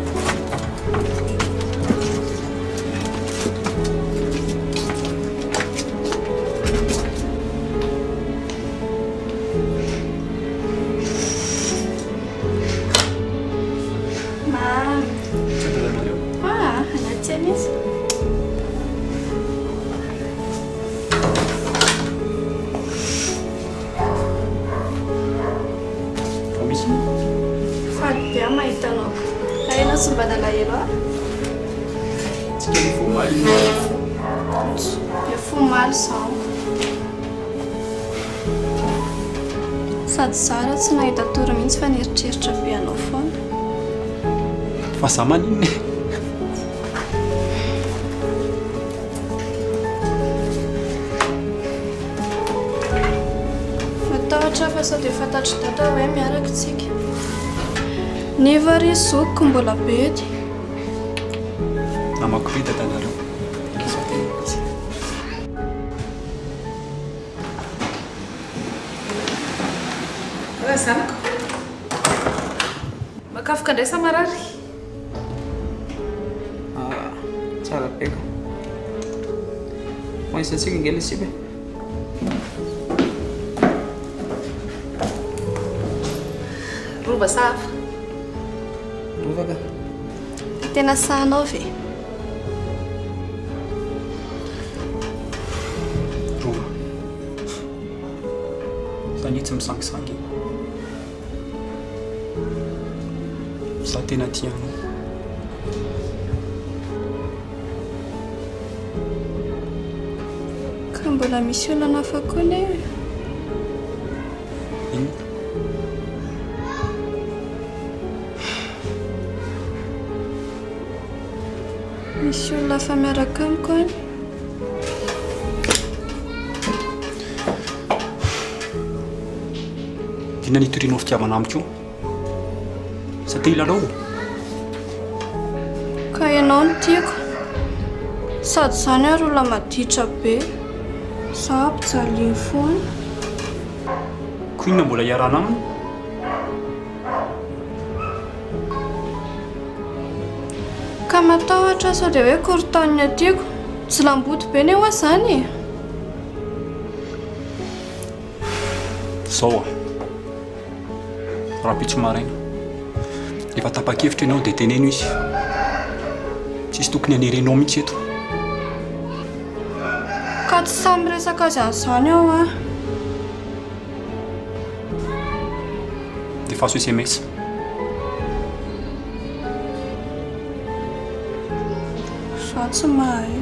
sady zara tsy nahita tory mihitsy fa nieritreritra be anao foana fa za maninona matahotra fa sao dia fantatry dada hoe miaraka tsika nefa ry zokiko mbola be edy namako be dadanareo zanako makafoka ndray sa marary tsara beka foisatsika ngely sibe rova safa rovaka tena sahanao ve rova zany tsy misangisangy za tena tianao ka mbola misy olana hafa koa ne ino misy olona fa miaraka amiko any dina nitorianao fitiavana amiko sa te ilalao ka ianao no tiako sady zany ary olona maditra be za mpijaliny foana ko inona mbola iarana aminy ka matahotra sao dia hoe korontaniny atiako tsy lamboty be ny eo a zany zao a raha pitso maraina efa tapa-kevitra ianao dia teneno izy tsisy tokony hanerenao mihitsy eto Ka tsy samy resaka azy an'izany aho a. Dia faso SMS. Za tsy mahay.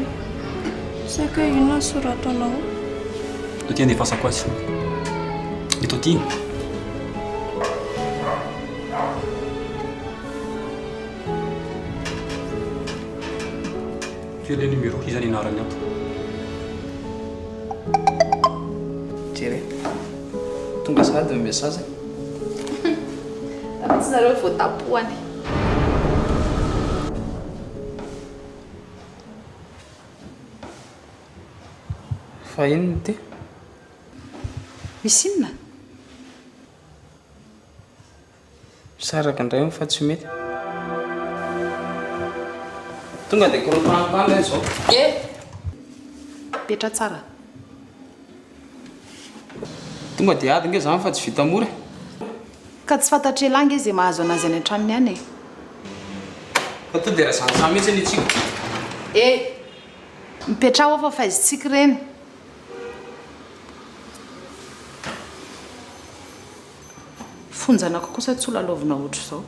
Saika hoe inona soratanao. Tô tia andefasako azy. Eto tia. Fia le numéro izany anarany ato. Jere. Tonga sady message. Tsy nareo voatapoany. Fa inona ty? Misy inona? Saraka indray fa tsy mety. Tonga dia korotanipandra izao. Petra tsara. Tonga dia ady nge zany fa tsy vita mora. Ka tsy fantatra elanga izy mahazo anazy any an-tranony any. Fa to dia raha zany mihitsy ny tsika. Mipetraho fa faizintsika ireny. Fonjanako kosa tsy holalovina ohatr' izao.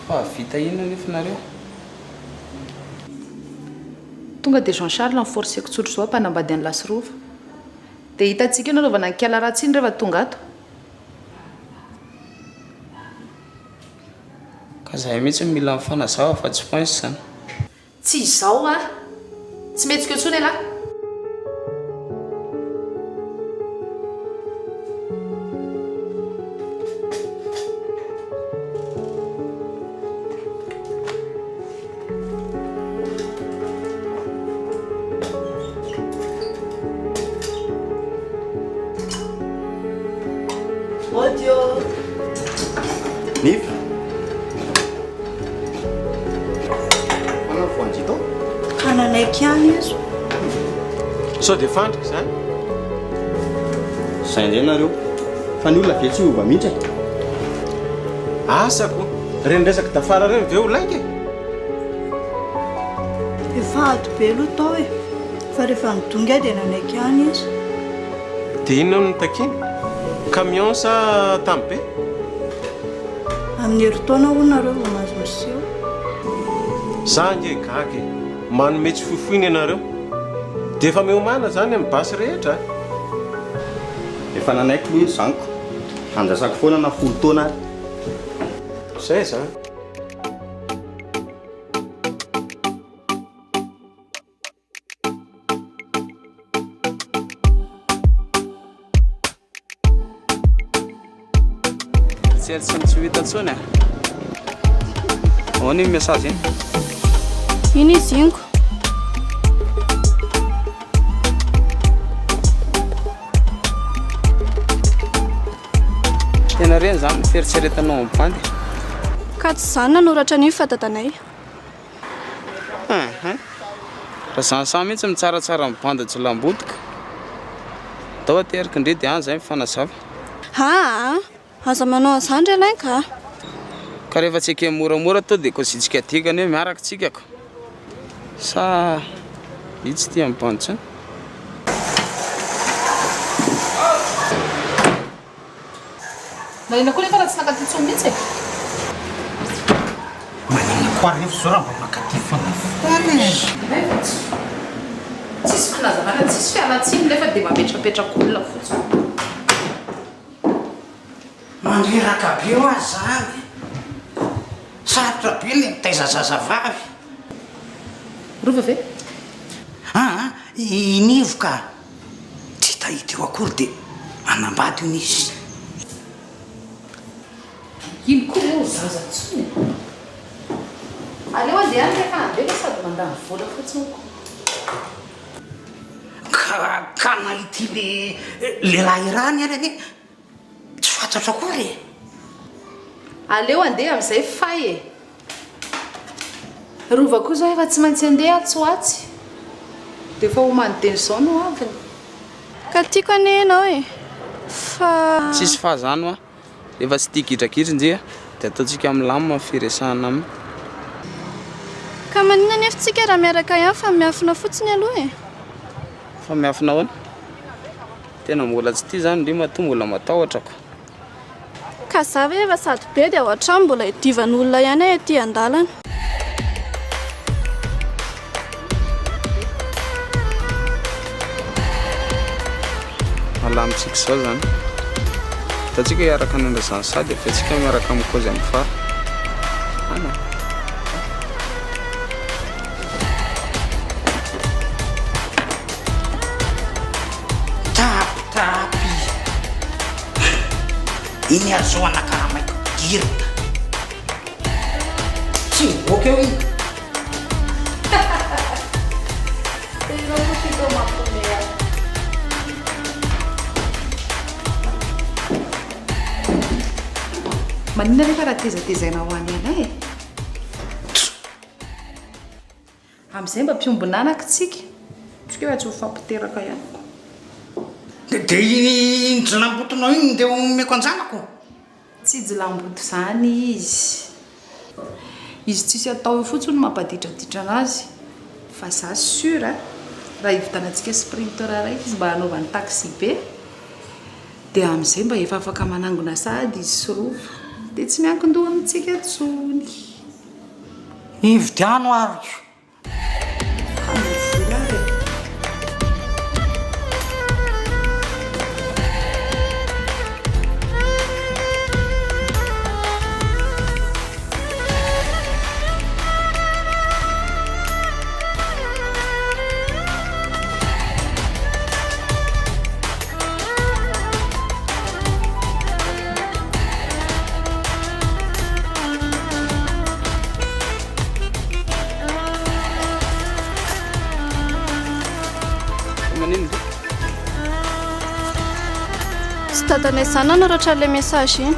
Fa vita inona nefa nareo? Tonga dia Jean Charles niforceko tsotro izao mpanambady any Lasirova. Dia hitantsika io narovana ny kiala ratsy iny rehefa tonga ato. Ka zahay mihitsy mila mifanazava fa tsy pointsy zany. Tsy izao a. Tsy metsika eo tsony lahy. Audio. Nifa. Manao voangy tao? Kananaiky ihany izy. Sao dia fandrika zany. Zay indray nareo. Fa ny olona ve tsy ova mihitsy. Asako. Reny resaka dafara reny ve ho laika? Efa ady be aloha tao e. Fa rehefa nidonga dia nanaiky ihany izy. Dia inona no nitakiana? Camion sa tambe? Amin'ny herintaona ho nareo vao mahazo miseho. Za nge gaga manome tsy foifoiny ianareo. Dia efa miomana zany amin'ny basy rehetra. Efa nanaiky aloha izy zaniko. Andrasako foana na 10 taona ary. Zay zany. Tsy tsy vita tsony. Ahoana iny message iny? Iny izy inko. Tena reny zany fieritseretanao ampandy. Ka tsy zany nanoratra an'io fatatanay. Raha zany samy mihitsy mitsaratsara mibandatsy lambotika. Tao aterika indray dia any zay mifanazava. Aza manao an'izany ry alain ka. Ka rehefa tsika moramora to dia kosintsika dikany hoe miaraka tsikako. Sa itsy tia mibandy zany. Marina koa nefa raha tsy nakaty mihitsy e. Manina koa rehefa zao raha mba makaty fanafana. Tsisy fanazavana, tsisy fialatsiny nefa dia mametrapetraka olona fotsiny. Mandreraka be ho azy zany. Sarotra be ny mitaiza zazavavy. Rova ve? Inivoka. Tsy tahita eo akory dia anambady io izy. Ino koa moa zaza tsony. Aleo andeha any rehefa ambela sady mandany vola fotsiny koa. Ka nahity lehilahy irany ary ane tsy fantatra akory e. Aleo andeha amin'izay fay e. Rova koa zao efa tsy maintsy andeha atsoatsy. Dia efa homaniteny izao no aviny. Ka tiako ane ianao e. Fa tsisy fahazano rehefa tsy tia gidragidra nje dia ataontsika amin'ny lamina firesahana aminy. Ka maninona nefa tsika raha miaraka ihany fa miafina fotsiny aloha e. Fa miafina ahoana? Tena mbola tsy tia zany ndre matoa mbola matahotrako. Ka za ve efa sady be dia ao an-trano mbola hidivan'olona ihany e ety an-dalana. Malamitsika izao zany. Ataontsika hiaraka nandrazany sady fa tsika miaraka mikozy amin'ny fara. Ana. Tapitapy. Iny azoana karamaiko girina. Tsy mivoaka eo iny. Maninona rehefa raha tezatezaina ho any anay e. Amin'izay mba mpiombonanaka tsika. Tsika hoe tsy ho fampiteraka ihany. Dia iny jilambotonao iny dia omeko anjanako. Tsy jilamboto zany izy. Izy tsisy atao eo fotsiny no mampaditraditra anazy. Fa za sura raha hivitanantsika sprinter ray izy mba hanaovany taxi be dia amin'izay mba efa afaka manangona sady izy sy rova dia tsy miankin-doha amintsika intsony. Ividiano ary. Tsy tatanay zany nanoratra ilay message iny.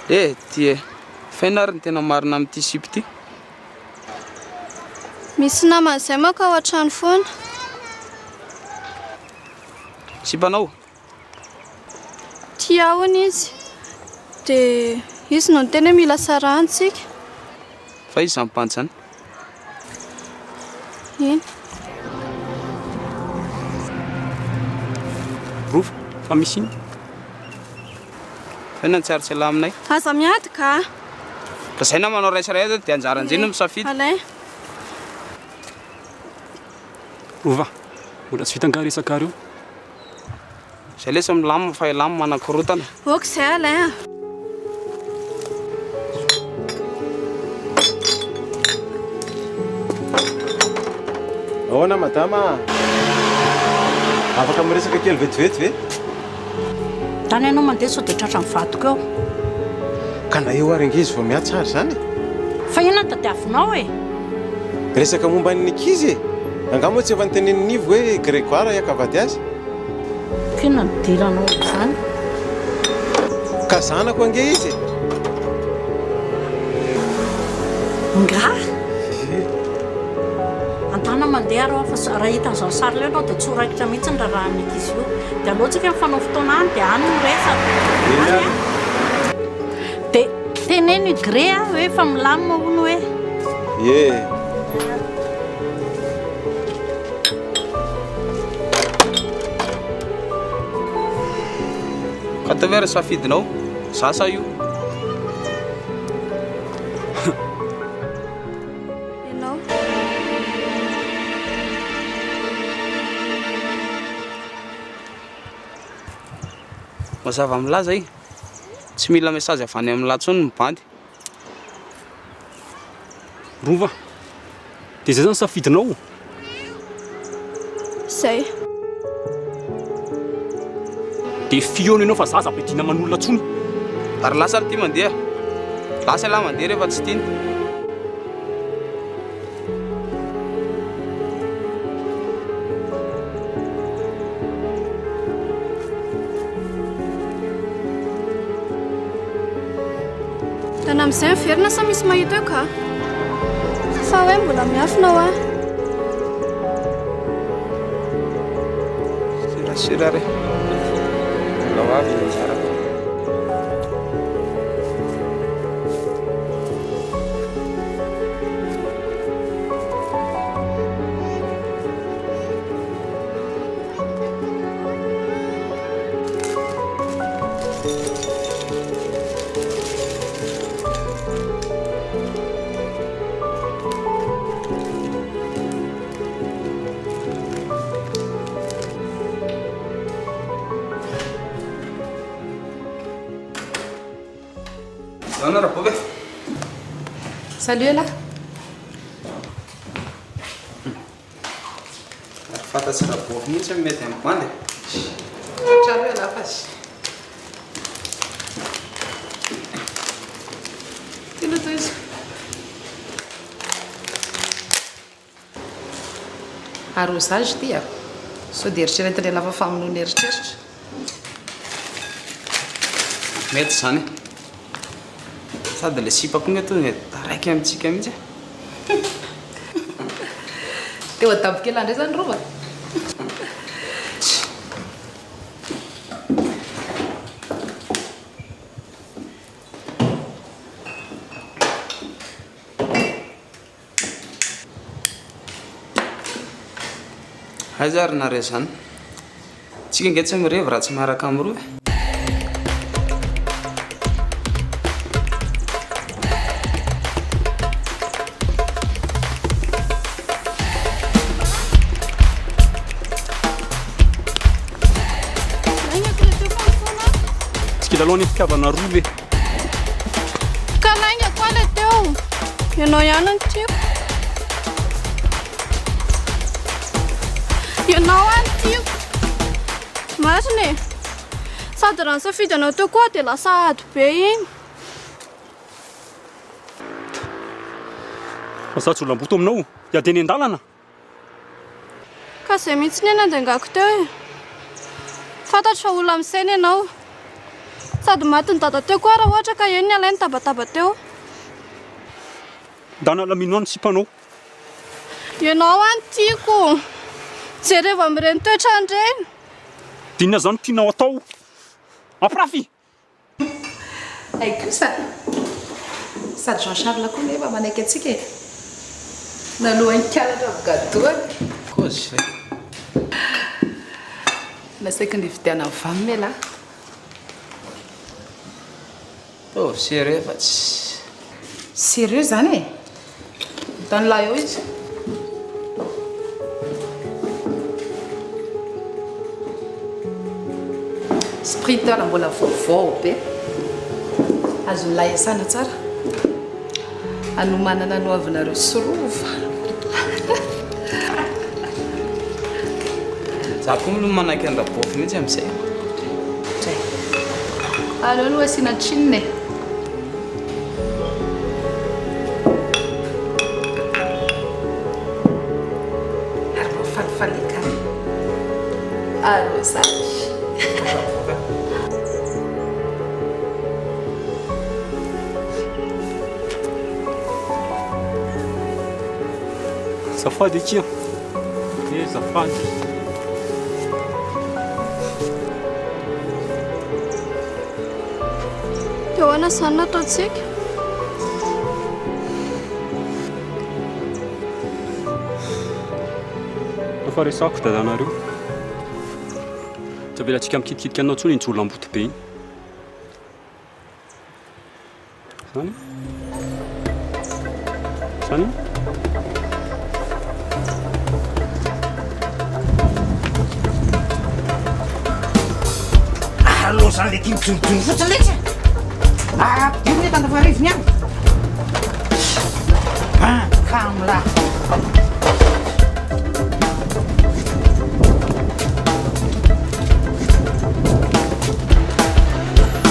Tia fainary ny tena marina amin'ity sipy ity. Misy naman'izay manko ao an-trano foana. Sipanao? Tia hono izy. Dia izy no tena mila sarantsika. Fa izy zany pantsany. Iny. Rova, fa misy iny. Fainany tsy ary tsy ala aminay. Aza miady ka. Ka zay na manao raisiraisy dia anjaran'izay no misafidy. Alay. Rova, mbola tsy vitanga resaka reo. Zay lesa milamina fa ilamina manakorotana. Ok izay alay a. Ahoana madama? Afaka miresaka kely vetivety ve? Tany ianao mandeha sao dia tratra mivadika eo. Ka na eo ary angizy vao miatsara zany. Fa inona ny tadiavinao e? Resaka momba ny ankizy e. Angamba tsy efa nitenen'ny nivo hoe Grégoire iakavady azy. Kina ny diranao zany. Ka zanako ange izy. Nga? Antana mandeha raha fa raha hitan'izao sary leo ianao dia tsy ho raikitra mihitsy ny raha an'ankizy io. Dia alohantsika mifanao fotoana any dia any no resaka. Dia teneno gré hoe efa milamina hono hoe. Ye. Ka tavera safidinao, sasa io. Ianao. Mazava milaza i. Tsy mila message avy any amin'ny latsony mibandy. Rova, dia zay zany safidinao. Zay. Dia fiona ianao fa zaza bedina manolona tsony. Ary lasa ity mandeha. Lasa lahy mandeha rehefa tsy tiany. Tana amin'izay miverina sa misy mahita eo ka? Fa hoe mbola miafina ao a. Sirasira re. Lao avy ny tsara. Zana raha Salut là. fantatsy raha boafy mihitsy mety amin'ny mandy. Trano ela fazy. Tino toy izy. Arrosage tia. So dia eritreretina lava famonoana eritreritra. Mety zany. Sady le sipako ny atao taraiky amintsika mihitsy. Teo adabokely andray zany rova. Aiza ary nare zany. Tsika nge tsy mirevy raha tsy miaraka amin'ny rova. Aloha ny fikavana roa ve? Kalainga koa le teo. Ianao ihany ny tiako. Ianao any tiako. Marina e. Sady raha nisafidy anao teo koa dia lasa ady be iny. Masatsy olam-boto aminao, hiady eny an-dalana. Ka izay mihitsy ny nandengako teo e. Fantatro fa olona misena ianao. Sady maty ny dada teo koa raha ohatra ka eny ny alainy tabataba teo. Dana lamino any sipanao. Ianao any tiako. Jereva amin'ireny toetrandreny. Dinona zany tianao atao. Ampirafy. Ay kosa. Sady Jean Charles koa nefa manaiky antsika e. Nalohan'ny kalatra gadoany. Kozy. Nasaika ny vidiana vamy la. Oh, sérieux fa tsy. Sérieux zany e? Hitan'ny lahy eo izy. Sprinter mbola vaovao be. Azo ny lahy asana tsara. Anomanana no avinareo sorova. Za koa no manaiky an'raha boafy mihitsy amin'izay. Aleo no asiana tsininy e. Falifalika. Arrosage. Zafady akia. Zafady. Teo ana zany nataontsika. Efa resako dadanareo. Tsy avela antsika mikitikitika anao tsony intsy olam-boto be iny. Zany? Zany? Aloha zany le tia mijonojony fotsiny leky. Dino ny tandavarivony any. Kamla.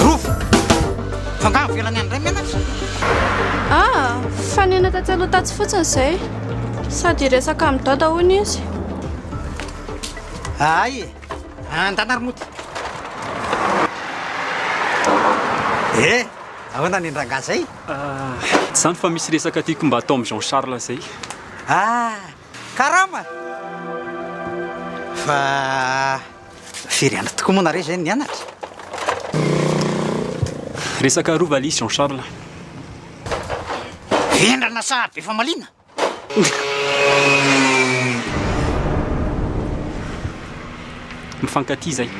Rofo. Fangaro velany andray mianatra. Fanena taty aloha tatsy fotsiny izay. Sady resaka amin'ny dada hono izy. Ay, antanarimoty. Ahoana ny rangahy zay? Zany fa misy resaka tiako mba atao amin'ny Jean Charles zay. Karama. Fa firy andro tokoa moa nareo zay nianatra. resaka rova lisy Jean Charles. Vendrana sa be fa malina. Mifankaty zay.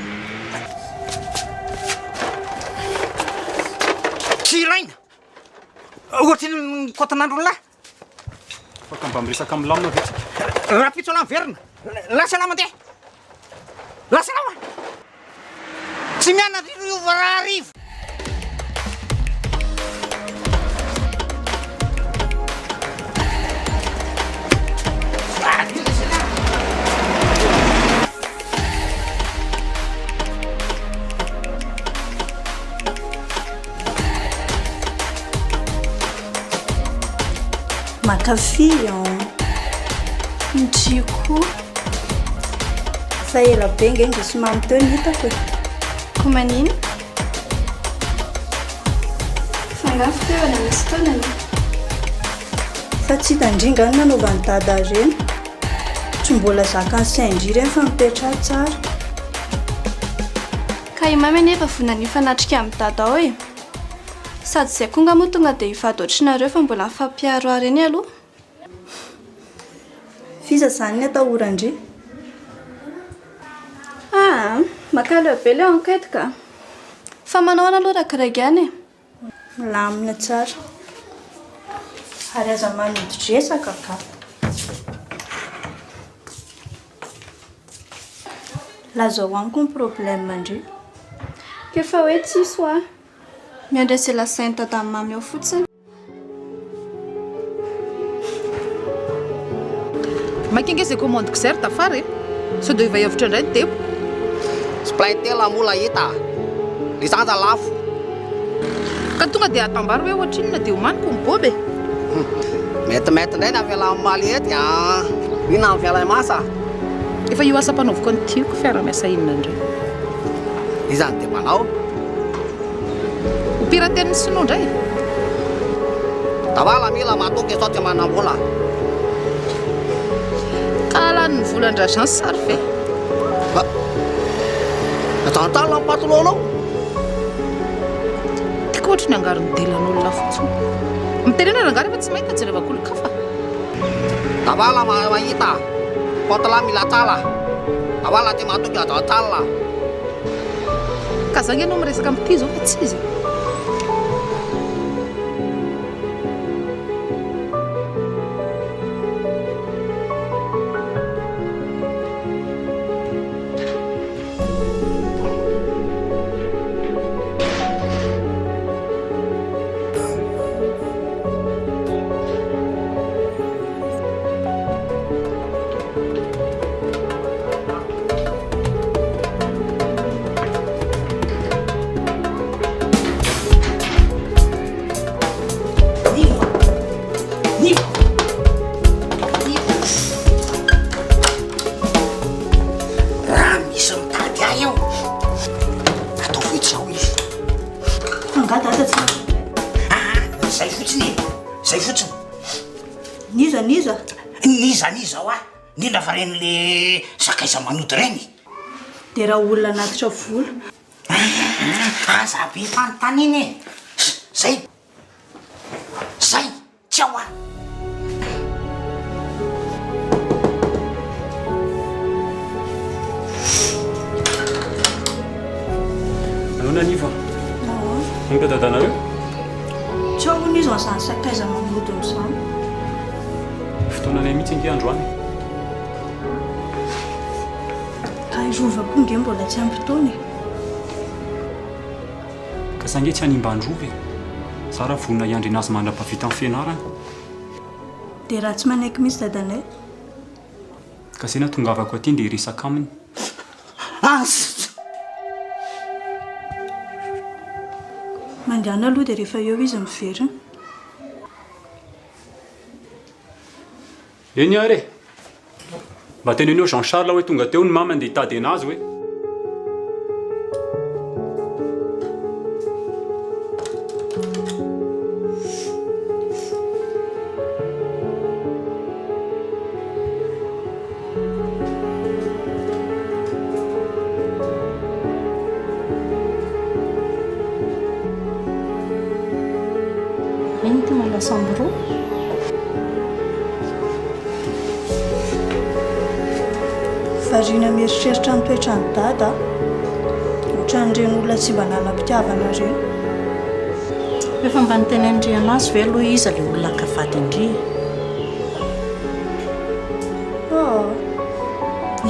Tsy ilaina. Ohatriny kotanandro lahy. Afaka mba miresaka amin'ny lamina ve tsika? Raha pitso lamy verina. Lasa lama mandeha. Lasa lama. Tsy miana riova raha rivo. Makafy Ndriko. Fa ela be nge nge somary teo ny hitako. Ko manino? Fangafo teo ana misy taonany. Fa tsy tandringa ny nanaovany dada reny. Tsy mbola zakany Saint-Dry reny fa mipetra tsara. Ka i mamy nefa vonany fanatrika amin'ny dada ao e. Sady zay konga moa tonga dia hivady ohatrinareo fa mbola fampiaro reny aloha. Fiza zany ny atahorandry. Makalo be leo enquête ka. Fa manao ana aloha rakiraigany e. Milamina tsara. Ary aza manodidresaka ka. Lazao amiko ny problème andry. Kefa hoe tsisy hoa. Miandresy la sainte tamin'ny mamy ao fotsiny. Makinga izay commande Gask'Art afara e. Sao dia efa hevitra indray ny tempo. Splaitela mola hita. Lisanja lafo. Ka tonga dia atambaro hoe ohatrinona dia homaniko ny boby. Metimety indray ny avela amin'ny maly ety. Ina amin'ny fiala masa. Efa io asa mpanaoviko ny tiako fiara-miasa inona indray. Izany dia manao. Piraten'ny sinoa indray. Davala mila matoky sao tsy manam-bola. Ka lany ny volan-draza ny sary fe. Atantala ny patolonao. Tiako ohatry ny angaro ny delan'olona fotsiny. Mitenena angaro efa tsy mahita jerevako olon-kafa. Davala mahita. Patala mila tsala. Davala dia matoky atantala. Ka zany ianao miresaka amin'ity zao fa tsy izy. Niza hoa nindra fa ren'le sakaiza manody reny. Dia raha olona anatitra vola. Aza be fanontany iny e. Zay tsy ao ah. Anona niva? Onka dadanareo? Tsy ao hono izy an'izany sakaiza manody amin'izany. Fotoananay mihitsy inge androany. Ka irovako nge mbola tsy ampy-taona e. Ka sange tsy hanimba androva e. Sara vonona iandry anazy mandra-pavita amin'ny fianarana. Dia raha tsy manaiky mihitsy dadanay. Ka zay na tongavako aty dia resaka aminy. Mandehana aloha dia rehefa eo izy miverina. Eny ary e. Mba teneneo Jean Charles hoe tonga teo ny mama andeha hitady anazy hoe. miala samby roa. Variana mieritreritra ny toetra ny dada ohatran'ireny olona tsy mba nanam-pitiavana ireny. Efa mba nitenenindriana azy ve aloha izy ilay olona kavady indria?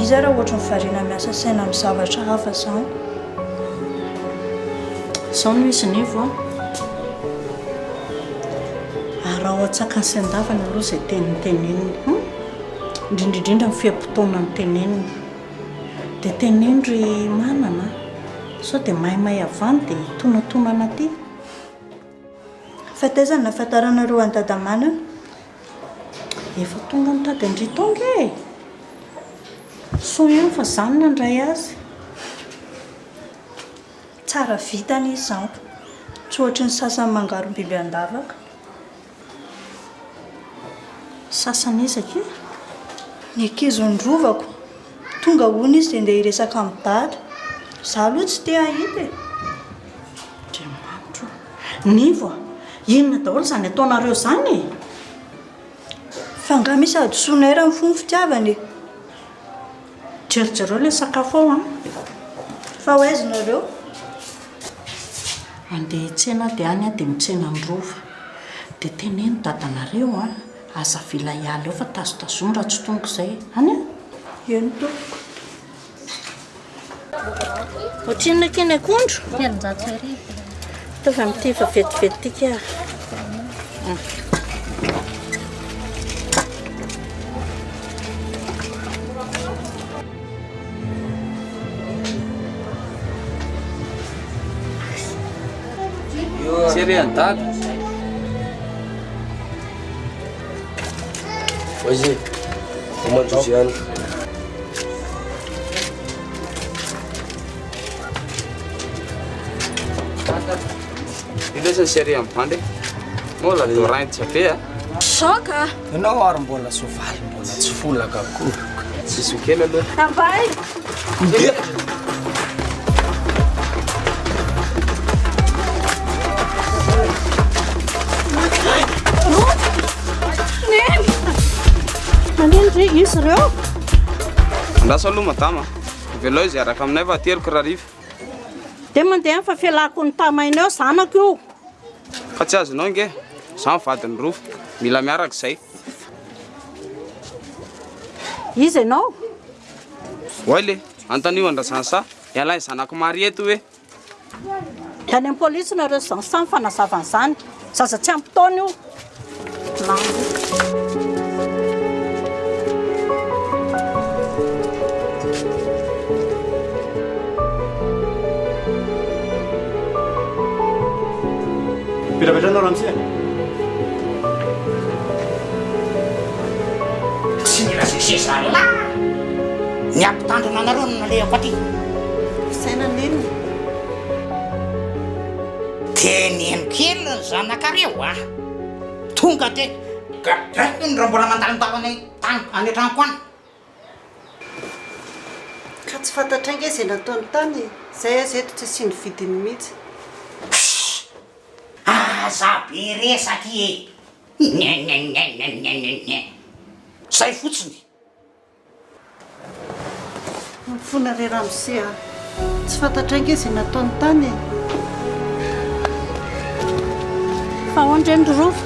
Izy raha ohatra ny variana miasa saina amin'ny zavatra hafa izany. Izao no izy nevo a. Ary raha atsaka ny sendavana aloha izay teneniny. Indrindraindrindra ny fiam-potoana ny teneniny. Dia tenenindry manana. Sao dia maimay avany dia tonatonana aty. Fa tezana nahafantaranareo any dada manana. Efa tonga ny tady Andry tonga e. So ihany fa izany nandray azy. Tsara vitany izy izany. Tsy ohatry ny sasany mangarom-biby an-davaka. Sasany izaka e? Ny ankizy nydrovako. Tonga hono izy dia ndeha hiresaka amin'ny dada. Izaho aloha tsy te hahita e. Andriamanitra. Nivo a, inona daholo izany ataonareo izany e? Fa nga misy adosoana era amin'ny fomba fitiavana e. Jerojereo ilay sakafo ao a. Fa ho aizanareo? Andeha hitsena dia any a dia mitsena ny rova. Dia teneno dadanareo a, aza vila hiala eo fa tazotazony raha tsy tonga izay. Any a? Eny tompoko. Ohatrinona keny akondro? Telonjato arivo. Tova amin'ity efa vetivety tika. Sery an-dada. Hoje, uma Juliana. Ilesa sery am-bandy. Mola doraintsy be a. Choka. Ianao ary mbola sovaly, mbola tsy folaka akory. Tsisy kely aloha. Tambay. Manindry izy ireo? Andasa aloha madama. Velao izy araka aminay fa teriko raha riva. Dia mandeha fa fialako ny tamaina eo zanako io. Fa tsy azonao nge. Zaho vadiny rofo. Mila miaraka izay. Izy ianao? Oile, antonio andrasansa. Ialay zanako mary eto hoe. Dia any am-polisy nareo izany samy fanazavana izany. Zaza tsy ampy taona io. Petrapetrana ramose. Tsy mila seseza la. Ny ampitandrona anareo no nalehako aty. Sainan'inona? Teneno kely ny zanakareo a. Tonga dia gadrainy raha mbola mandalintao any an-trano any. Ka tsy fantatra nge izay nataony tany. Izay azy eto tsy asiany vidiny mihitsy. Aza be resaky e. Zay fotsiny. Mifona re ramose a. Tsy fantatra nge izay nataony tany. Fa ahoana indray ny rofo?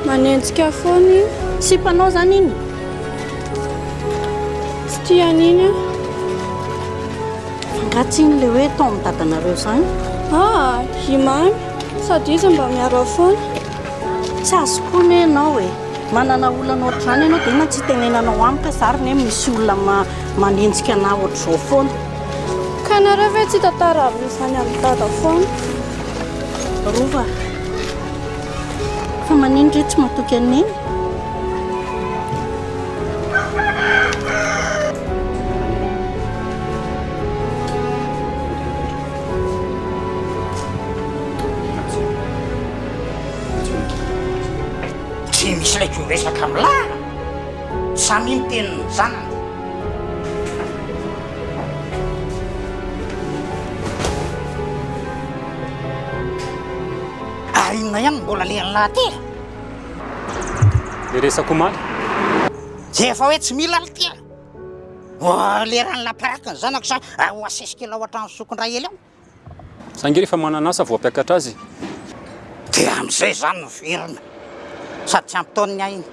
Manenjika foana io. Sy mpanao izany iny? Tsy tian'iny a. Angatsy iny ilay hoe tao amin'ny dadanareo izany? I mamy. Sady izy mba miaro foana. Tsy azo koa ne ianao e. Manana olana ohatr'izany ianao dia na tsy tenenanao amiko zary ne misy olona manenjika anao ohatr'izao foana. Ka nareo ve tsy tantara amin'izany amin'ny dada foana? Rova. Fa manindry tsy matoky an'iny? Tsy misy ilay ko resaka amin'ny lahy. Samy miteny ny zanany. Ary inona ihany mbola lehan'ny lahy ty? le resako maly je efa hoe tsy mila alitya le raha ny lapiaraka ny zanako sa ho asesika laohatra ny sokon-dray ely ao sange rehefa mananasa voampiakatra azy dia amin'izay zany no verina sady tsy ampitaoniny ahy iny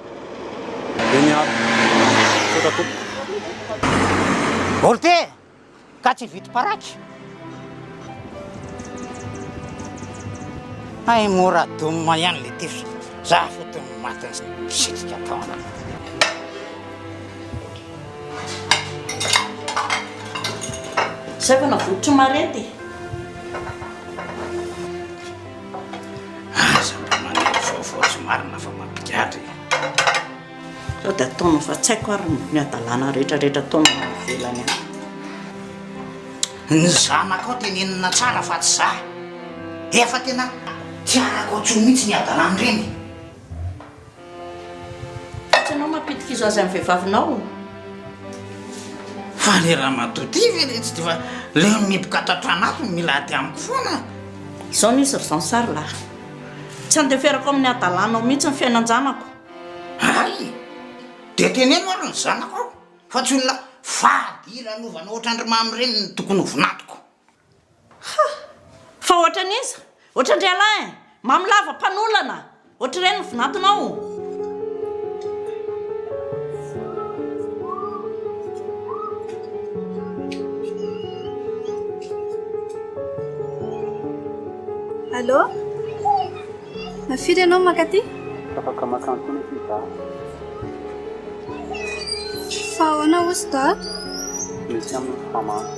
eny aby sotrato olo te ka tsy vity paraky ay mora domina ihany le tify za fotony matiny sitrika taona zay fa navotry marety aza mba maneno vaovao tsy marina fa mampikatra sao dia ataona fa tsy haiko ary ny adalàna rehetrarehetra taona velany ny zanako ao tenenina tsara fa tsy za efa tena tiarako tsy mihitsy ny adalàna reny tsy anao mampitika izo azy amin'ny vehivavinao fa le raha matotivy le tsy dia fa le mipokatatranato mila aty amiko foana izao nisy ry zansary lahy tsy andeferako amin'ny adalànao mihitsy ny fiainan-janako ay dia teneno ary ny zanako ao fa tsy olona fady lanovana ohatrandry mamyreny ny tokony hovinatiko fa ohatra n'iza ohatra ndry alahy mamilava mpanolana ohatra ireny ny vinatonao Allô? Mafiry ianao makaty? Afaka makantony ity za. Fa ahoana hozy da? Misy amin'ny famana.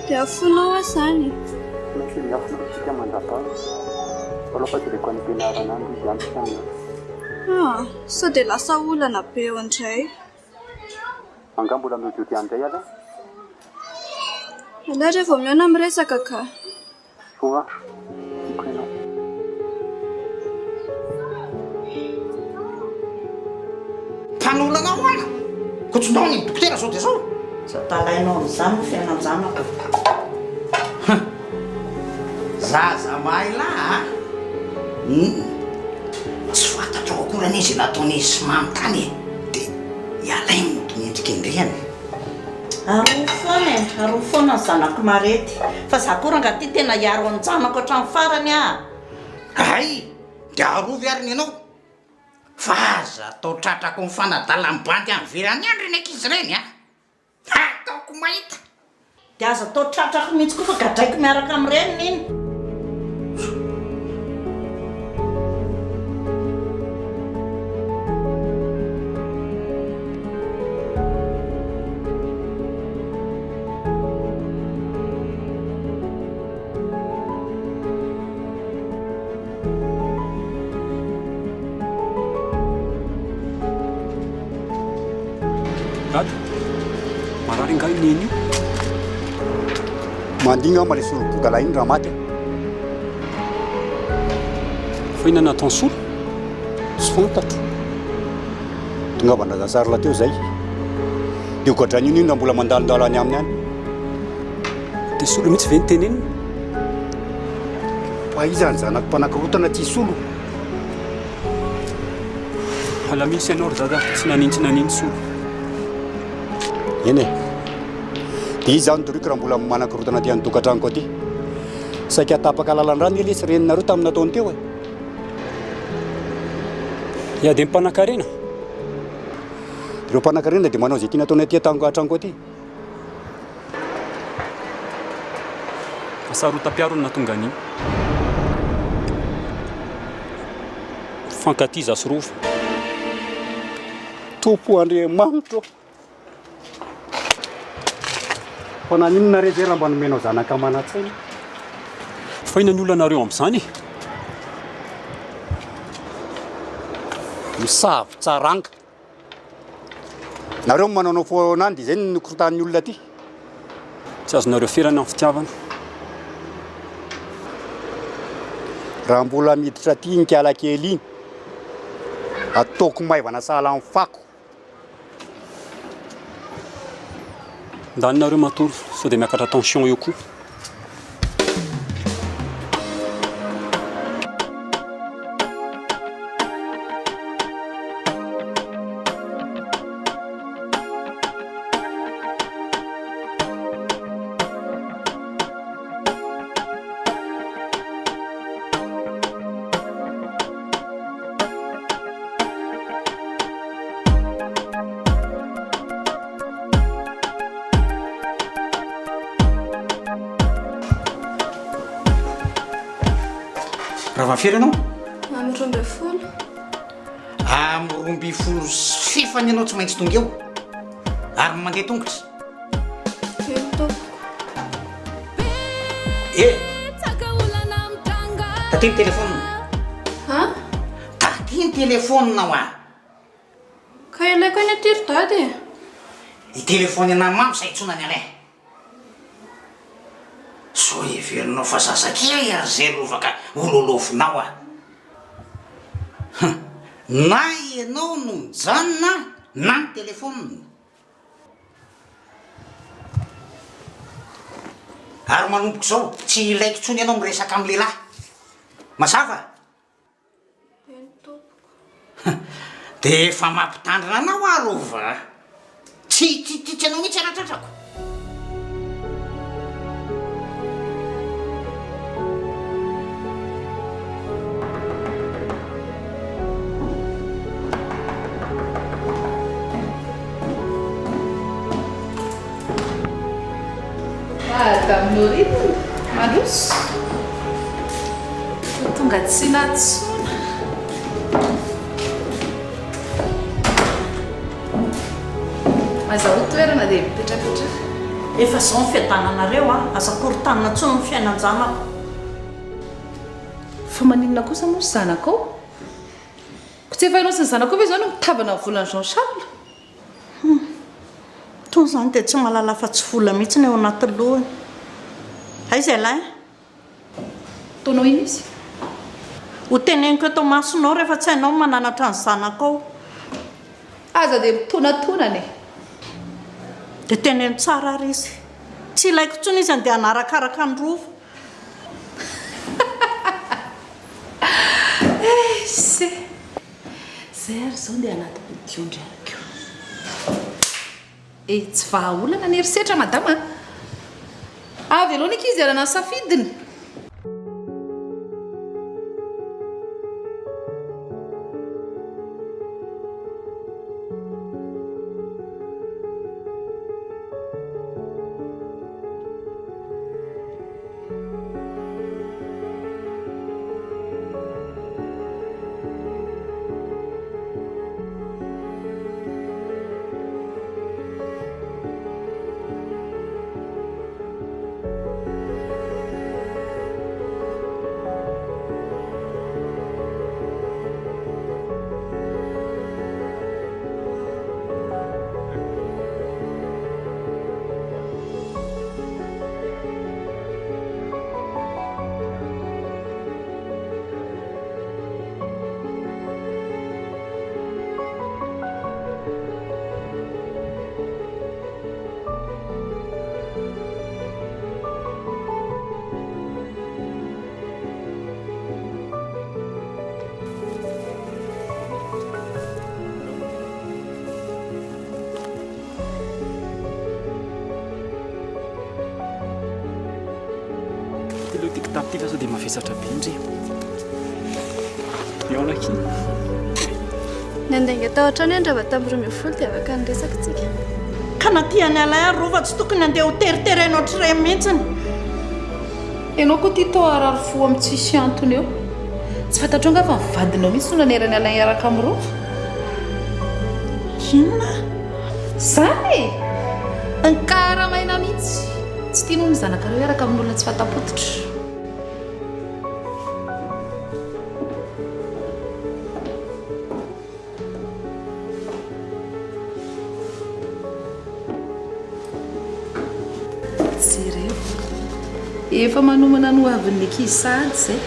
Dia afonao aho zany. Misy miafina tsika mandrapa. Aloha dia ilay ampianarana andro izy amin'ny fiainana. Sao dia lasa olana be eo indray. Anga mbola miodiody andray ala? Alay rehefa miona miresaka ka. Foa, tiako ianao. mpanolana ao ana kotsondao ny dokotera zao dia zao zao talainao amin'izany ny fiainan-janako zaza mahay lahy tsy fantatro akory izy nataon'izy sy mamotany dia ialay modiny endrika indriany aro foana ny zanako marety fa za kory angaty tena hiaro ny janako hatramin'ny farany ay dia arovy ary ny ianao fa aza atao tratrako ny fanadalam-bandy amin'ny verany andro eny ankizy ireny ataoko mahita dia aza atao tratrako mihitsy koa fa gadraiko miaraka amin'ireny iny marary nga ineny io mandigna ma le soloboka lahy iny raha maty fa ina nataony solo tsy fantatro tonga vandrazasary la teo zay dia ogadrany io nino mbola mandalondalo any aminy any dia solo mihitsy ve nytenenina fa izany zanako mpanakorotana tsy solo ala misy ianao ry zada tsy naniny solo eny e dia izy zany toriko raha mbola manakorotana ty any tokantranoko aty saika atapaka lalan-drano ele sy reninareo tamin'ny nataony teo e ia dia mipanakarena ireo mpanakarena dia manao zay tia nataony aty atranoko aty fasarotam-piarony natonga an'iny fankatiza sy rova tompo andriamanitro fa naninona rezera mba nomenao zanaka mana-tsaina fa ina ny olonareo amin'izany e misavy tsaranga nareo manaonao foanany dia zay ny nikorotan'ny olona aty tsy azonareo ferana amin'ny fitiavana raha mbola miditra aty nikala kely iny ataoko maivana sahala amin'ny fako ndaninareo matory sao dia miakatra tension eo koa raha vafiry ianao Amin'ny 12. amoromby folo fifany ianao tsy maintsy tonga eo ary mandeha tongotra taty ny telefônina taty ny telefôninao a ka ilaiko any aty ry dady i telefôny ana mamy sa itsonany alay so everinao fa sasakely ary zay rovaka ololofinao a na ianao no mijanona na ny telefônina ary manomboko zao tsy ilaiko tsony ianao miresaka amin'ny lehilahy masava dia efa mampitandrina anao arova tsy anao mihitsy aratratrako taminao ritiny mandroso tonga tsy natsona mazaho toerana dia mipetrapetra efa zao ny fiadananareo a azakorytanina tsony ny fiainan-janako fa maninona kosa moa sy zanakao ko tsy efa ianao sy ny zanakao ve zao no mitavana ny volany Jean Charles tony zany dia tsy mahalala fa tsy vola mihitsy ny eo anaty lohany aiza lay taonao iny izy ho teneniko eto masonao rehefa tsy hainao mananatra ny zanakao aza dia mitonantonany dia teneno tsara ary izy tsy ilaiko tsony izy andeha hanarakaraka ny rovo zay ary zao dia anaty bodiondrako tsy vahaolana ny herisetra madama avy aloha nika izy arana safidiny Tapty fa sao dia mavesatra be indry miaonakiny ny andainga tao an-trano andrava tamin'ny 12 dia afaka niresaka tsika ka natyany alay ary rova tsy tokony andeha ho teriterenao ohatr'ireny mihitsiny ianao koa ty tao arary fo amin'ny tsisy antony eo tsy fantatrao nga fa mivadinao mihitsy no nanerany alay araka amin'ny rova inona zany ny karamaina mihitsy tsy tia noho ny zanakareo iaraka amin'olona tsy fantapotitra jereo efa manomana no avin'ny ankizy sady zay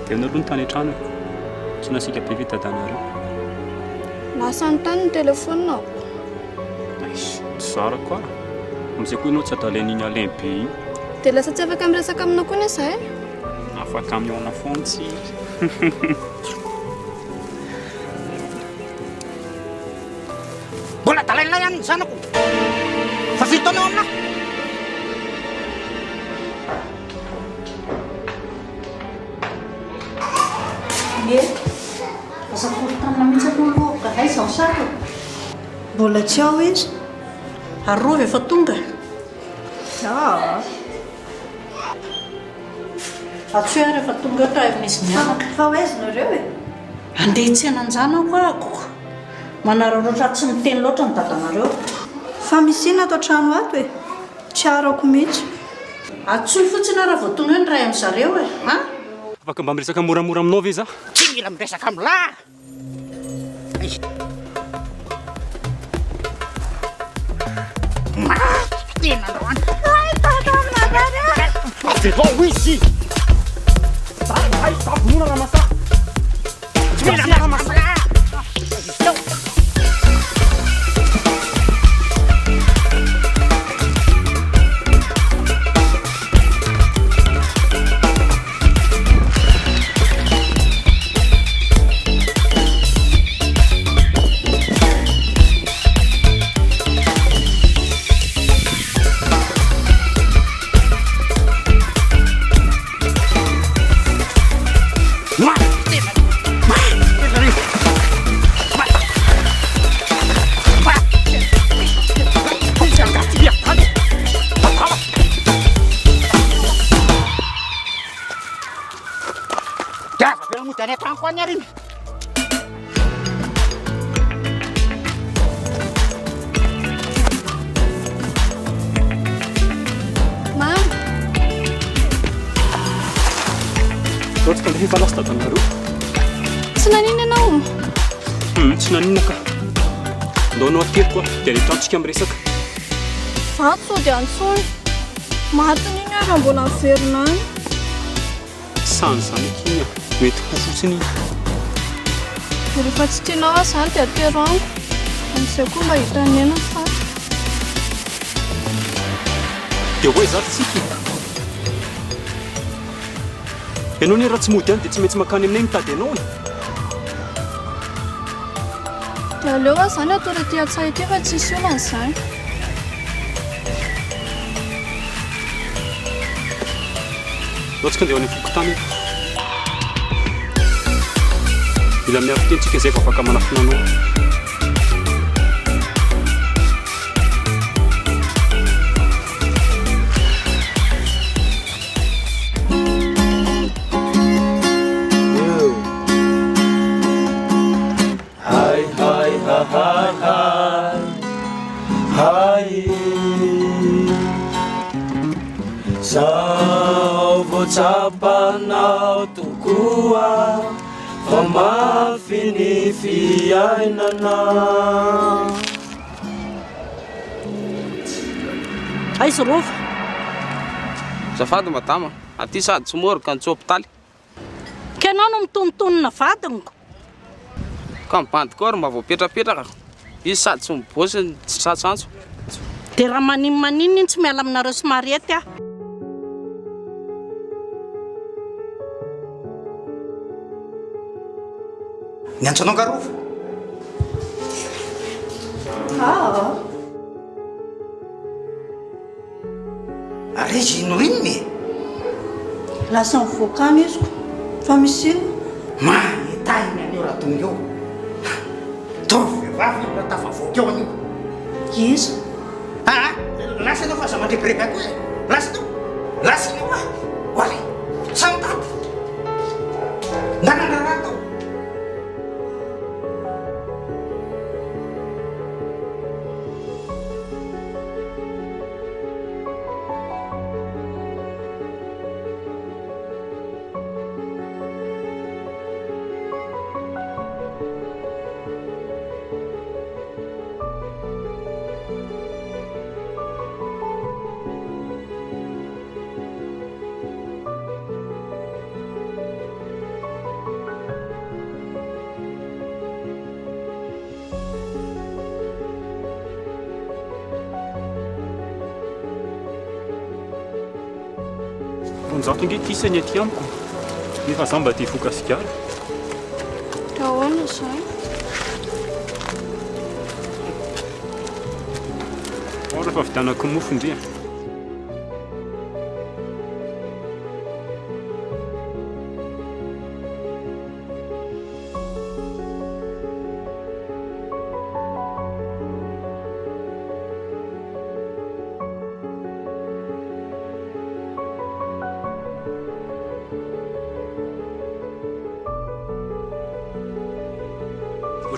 dia aminao aloha ny tany an-trano tsy nasika be vitadanareo lasa ny tany ny telefôninao tsara koa amin'izay koa ianao tsy adalain'iny alain be iny dia lasa tsy afaka miresaka aminao koa ny zahay afaka miona foana tsy mbola dalainay ihany ny zanako fa fitaonao aminahy Mbola tsy ao izy. Arova efa tonga. Atsoe rehefa tonga tao amin'izy mianaka. Fa hoaizinareo e? Andeha tsenanjana ko ako. Manararaotra tsy miteny loatra ny dadanareo. Fa misy ina atao trano ato e? Tsy arako mihitsy. Atsoe fotsiny raha vao tonga ny ray amin'zareo e. Afaka mba miresaka moramora aminao ve za? Tsy mila miresaka amin'lahy. Tena androany. Aveo izy! Ai, savona raha masa! Tsy mila miresaka amin'lahy. Mudane trangkoannya Rin. Mam. Loatra ka rehefa lasa dadanareo. Tsy nanino ianao? Tsy nanino ka. Ndao anao atelo koa dia rehetra antsika miresaka. Vato sao dia antsony. Matiny iny raha mbola miverina any. San'izany iny mety ho fotsiny iny. Rehefa tsy tianao aho izany dia atero amiko. Amin'izay koa mba hitanena fa. Dia hoe zato tsika. Ianao ny raha tsy mody any dia tsy maintsy makany aminay mitady ianao e. Dia aleo aho izany atao raha tia tsay ity fa tsisy olana izany. Loatsika andeha any fokotany. Mila miaro tentsika izay fa afaka manafina anao. Hai hai hai hai hai Sao voatsapanao tokoa fa mafy ny fiainanao. Aiza rova? Zafady madama, aty sady tsy mora ka nitsy hôpitaly. Ka anao no mitonontonona vadiniko. Ka mibandiko ary mba voapetrapetraka. Izy sady tsy mibôsy tsy tratsantso. Dia raha maninona iny tsy miala aminareo somary ety aho. Ny antsoanao Garova? Ary izy ino inony? Lasa mivoakany izy ko. Fa misy ino? Mahitainy anio raha tonga eo. Tovy vehivavy io raha tafavoaka eo anio. Iza? Lasa anao fa aza mandrebireby ako e. Lasa anao. Lasa anao ah. Oale, samy tady. Nanana raha tao. Zato inge ty isany aty amiko. Nefa za mba te hifoka sigara. Dia ahoana izany? Ao rehefa vidianako mofo ndrea.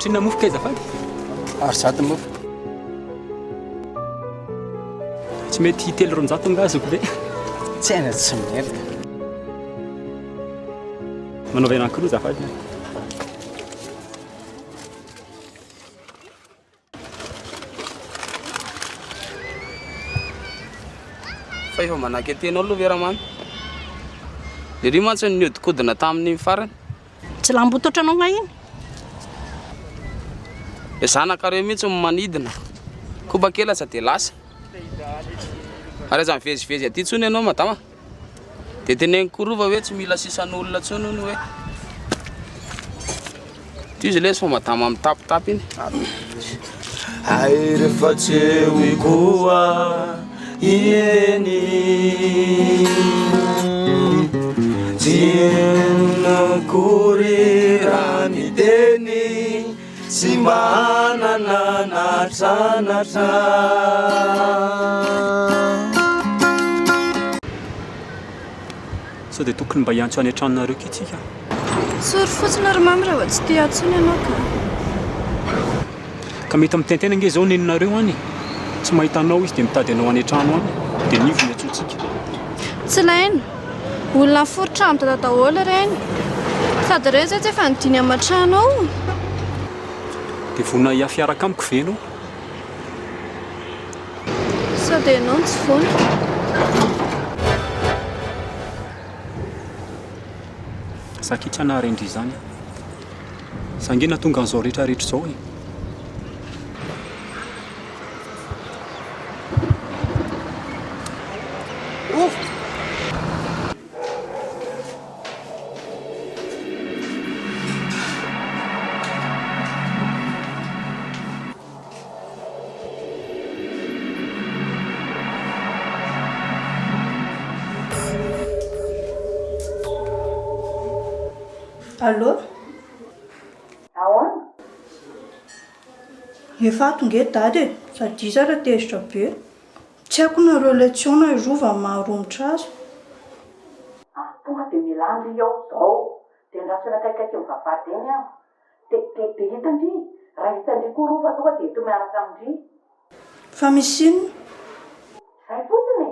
Ohatrany mofo kay zafady. Ary zato mofo. Tsy mety 300 nga azoko be. Tsy aina tsy mety. Manaovy anankiroa zafady. Fa efa manaky atenao aloha veramamy. Ry mantsy ny odikodina tamin'ny farany. Tsy lambototra anao iny. Zanakareo mihitsy manidina. Koba kely lasa dia lasa. Ary aza mivezivezy aty tsony ianao madama. Dia teneniko rova hoe tsy mila sisan'olona tsony hono hoe. Ty izy lesy fa madama mitapitapy iny. Ay rehefa tsy eo koa ieny Nakory raha miteny sy manana natranatra. Sao dia tokony mba hiantso any an-tranonareo kitsika. Sory fotsiny ary mamy raha tsy te antsony ianao Ka mety mitentena nge zao neninareo any. Tsy mahita anao izy dia mitady anao any an-trano any. Dia nivo ny atsontsika. Tsy laina. Olona foritra amin'ny daholo ireny. Sady ireny izay tsy efa nidiny amin'ny trano ao. Dia vonina hiafiaraka amiko ve ianao? Sao dia ianao no tsy vona. Sakitrana rendry izany. Sangena tonga an'izao rehetrarehetra izao e. Allô? Ahoana? Efa tonga dady e, sady raha tezitra be. Tsy haiko na relation na rova maharomotra azy. Tonga dia mila andry eo zao. Dia ndrasana kaikaiky mivavady eny aho. Dia hitandry. Raha hitandry koa rova tonga dia eto miaraka amindry. Fa misy inona? Zay fotsiny.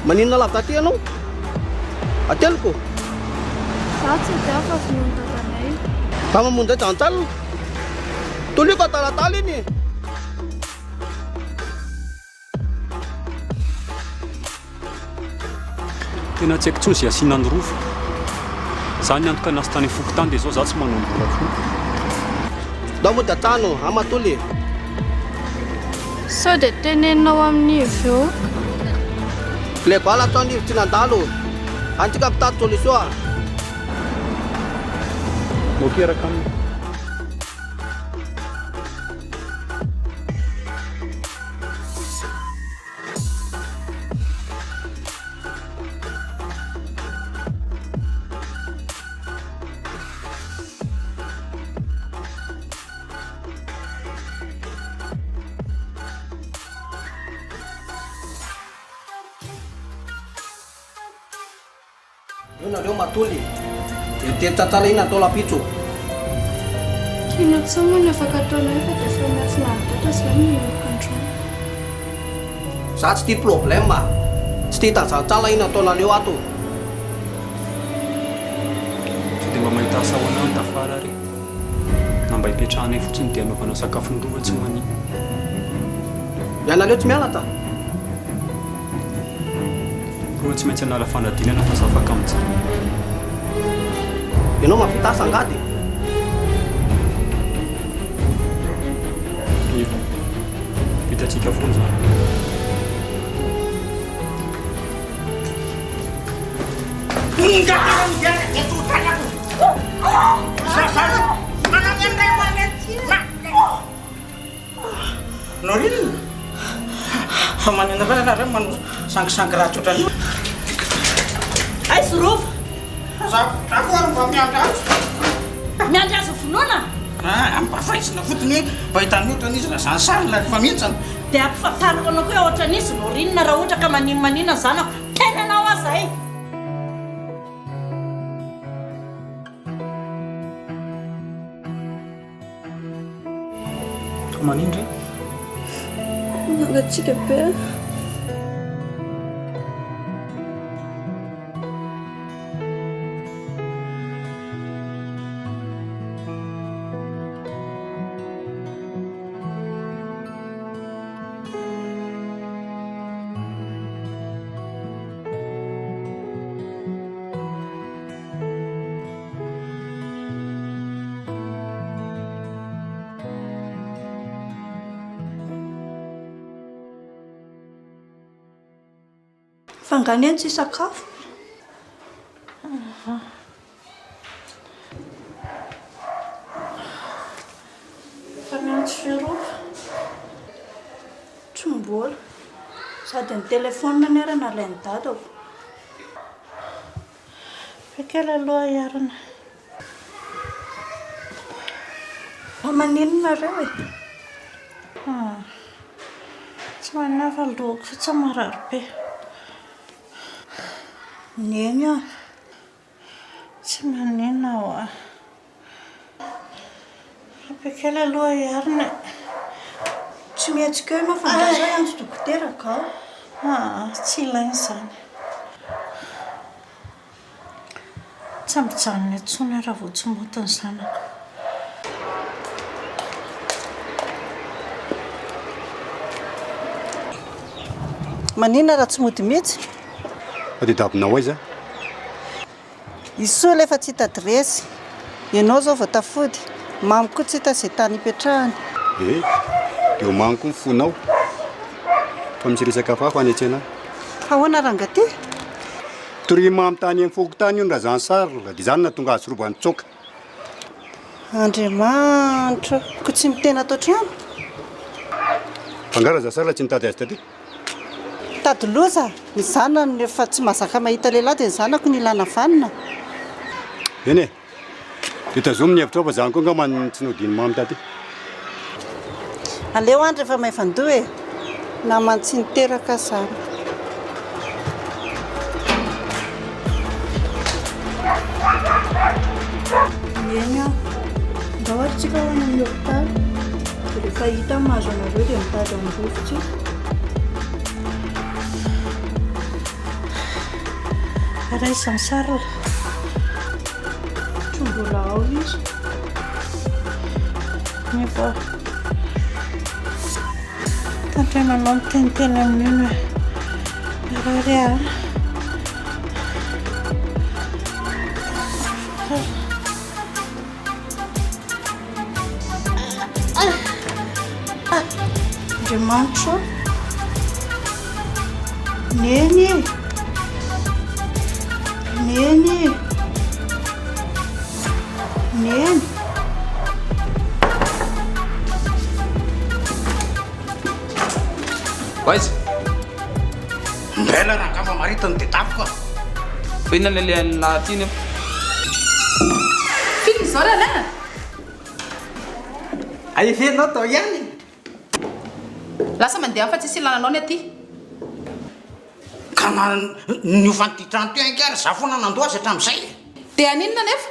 Maninona lavaka aty ianao? Ateloko? Za tsy dia fa finoana tatanay. Fa mamonjy jantalina? Toliako atalatala iny. Tena tsy haiko tsony izay asianany rova. Za ny antoka nasy tany foko tany dia izao za tsy manambola foana. Da moa dia tano amatoly. Sao dia teneninao amin'ny ivy eo. Le bala ataony ivy tsy nandalo. Antsika mitady solution. Mokeraka aminy. Nareo matoly. Dia tantala iny atao lapitso. Kino tsy moa ny afaka ataonao efa dia efa mahafinaritra izany ny antrano. Za tsy tia problème. Tsy tia tanjalantala iny ataonareo ato. Dia mba mahita asahoana ny tafara ary. Na mba hipetrahanay fotsiny dia anaovanao sakafo ny rova tsy manino. Ianareo tsy miala ta? Rova tsy maintsy anala fanadinana fa safaka amin'izany. Ianao mahavita asa angady? Ivo, vitatsika foana izany. Norina fa manina fa nareo manao sangisangy raha tsotra ny Ay sorova. za koa mba miandry azy Miandry azy vonoana. ampafaisina fotony hoe fahitan'otra an'izy raha zany sarina rehefa mihintsana dia ampifantariko anao koe ohatra nisy lorinina raha ohatra ka maninona zanako tenanao azahay manindry mangatsika be fangany any tsy sakafo fanantsy firova tsy mbola sady ny telefona nerana lainy dadako fakely aloha iarana fa maninona reo e tsy manafa loko fa tsy marary be neny a tsy manina ao a apekely aloha iarina tsy mihetsika eo ianao fandrasa andro dokoteraka tsy ilainy zany tsy ambijanony antsony raha vao tsy motony zanako manina raha tsy mody mihitsy dia dabinao aiza isoa lefa tsy hita adresy ianao zao vao tafody mamy koa tsy hita zay tany hipetrahany dia omaniko mifonao fa misy resaka hafahafa any antsena ahoana rangaty torima amin'ny tany amin'ny fokotany io ny raha zany sarila dia zany natonga azy robany tsoka andriamanitra ko tsy mitena tao trano fangara za sarila tsy nitady azy taty tady loza ny zanany rehefa tsy mazaka mahita lehilahy dia ny zanako ny ilana vanina eny e dia tazomy ny hevitra ao fa zany koa nga tsy nodiny mamy taty aleo andry rehefa mahay vandoa e namany tsy niteraka zany eny a mba oharytsika ho any amin'ny hopitaly dia rehefa hita mahazo anareo dia mitady ambofotsy raisany sarila tsy mbola ao izy nefa tandrenanao miteniteny amin'iny hoe rahary a andriamanitra neny neny neny vaiza mbela raha angamba maritany dia tapoka fa inona le lehan'ny lahatiny finy zao raha lana aefenao tao ihany lasa mandeha fa tsisy ilananao ny aty ka niovan'ity trano ty ankary za foana nandoa azy hatramin'izay dia aninona nefa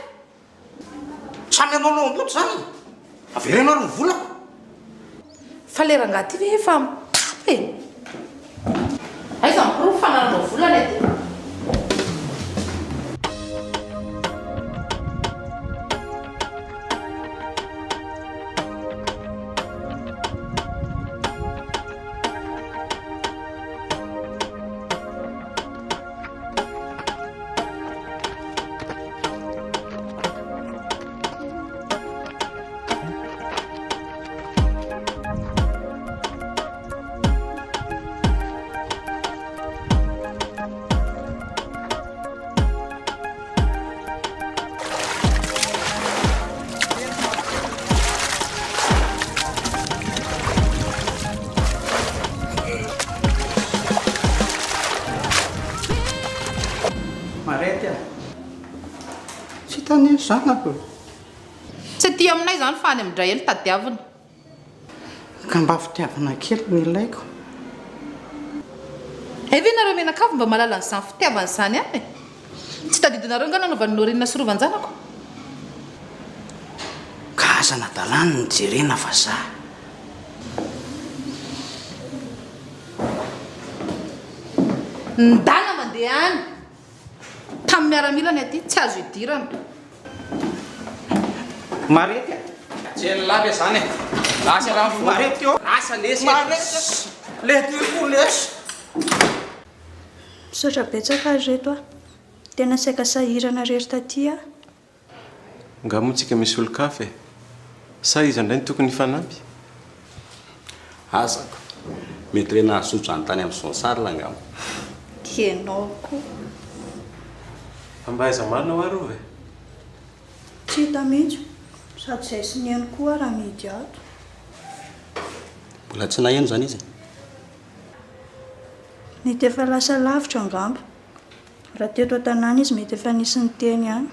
samy anao lohamboto zany averenao ary mivolako fa le rangaty ve efa mitapy e aiza mipirofo fanananao volana aty marety a tsy hitany zanako tsy aty aminay zany fa any amindray eny tadiavina ka mba fitiavana kely ny ilaiko evy nareo menakavy mba malala n'izany fitiavana izany any e tsy tadidinareo nga nanaovan'ny orinina sorovanjanako ka aza nadalany ny jerena fa za ndana mandeha any tamin'ny miaramila ny aty tsy azo idirana marety jely lavy zany e lasa raha marety eo lasa lesy lety ko lesy misaotra betsaka azy reto a tena saika sahirana rery taty a ngamontsika misy olo-kafa e sa izy indray ny tokony hifanampy azako mety re nahasotro any amin'ny sonsary la ngamo ianao koa mba aiza marina ho arova e tsy hita mihitsy sady izay sy niany koa raha mihidy ato mbola tsy naheno zany izy mety efa lasa lavitra angamba raha teto an-tanàna izy mety efa nisy ny teny any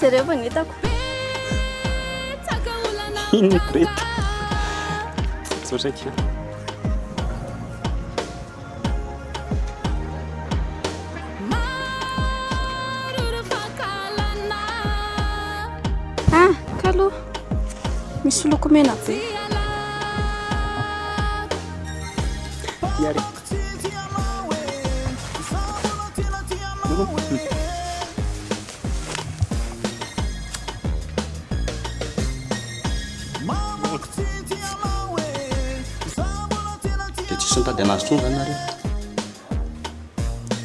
Zareo vao nitako. Ino reto? Tsotra kely. Ah, kalo. Misy loko mena be. Yari. Sentado na sunga na reo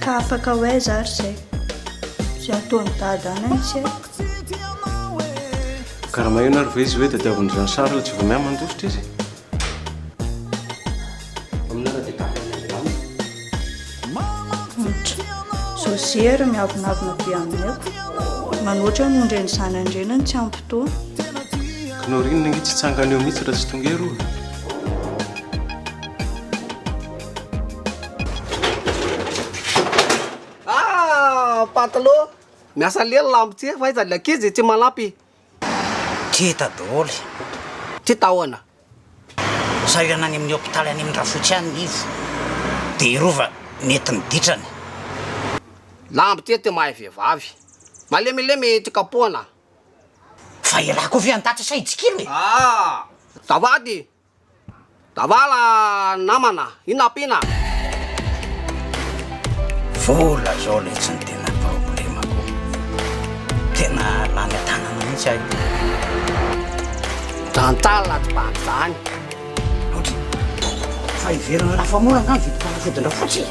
ka afaka ho aiza ary zay zay ataony dadana izy karaha maheno ary ve izy hoe tadiaviny zany sary la tsy vao miha mandositra izy aminara dia taotra zosery miavonavina be amineko manoatra nondreny zanandrenany tsy ampitoana ka nao rinona nge tsy tsangana eo mihitsy raha tsy tonga eroa patalo miasa lelo lambo ty fa iza lakizy tsy malampy teta daholo ty tahoana sairana any amin'ny hôpitaly any amin'ny rafotsy any ivo dia irova mety niditrany lambo ty ty mahay vehivavy malemilemy ty kapoana fa ilako avy andatra saidikiny davady davala namana inapina vola zao le tsy ny tena problemako tena lany tanana mihitsy ahy dantala ty bany zany otry fa iverina lafamora ngany vidim-panafodindra fotsy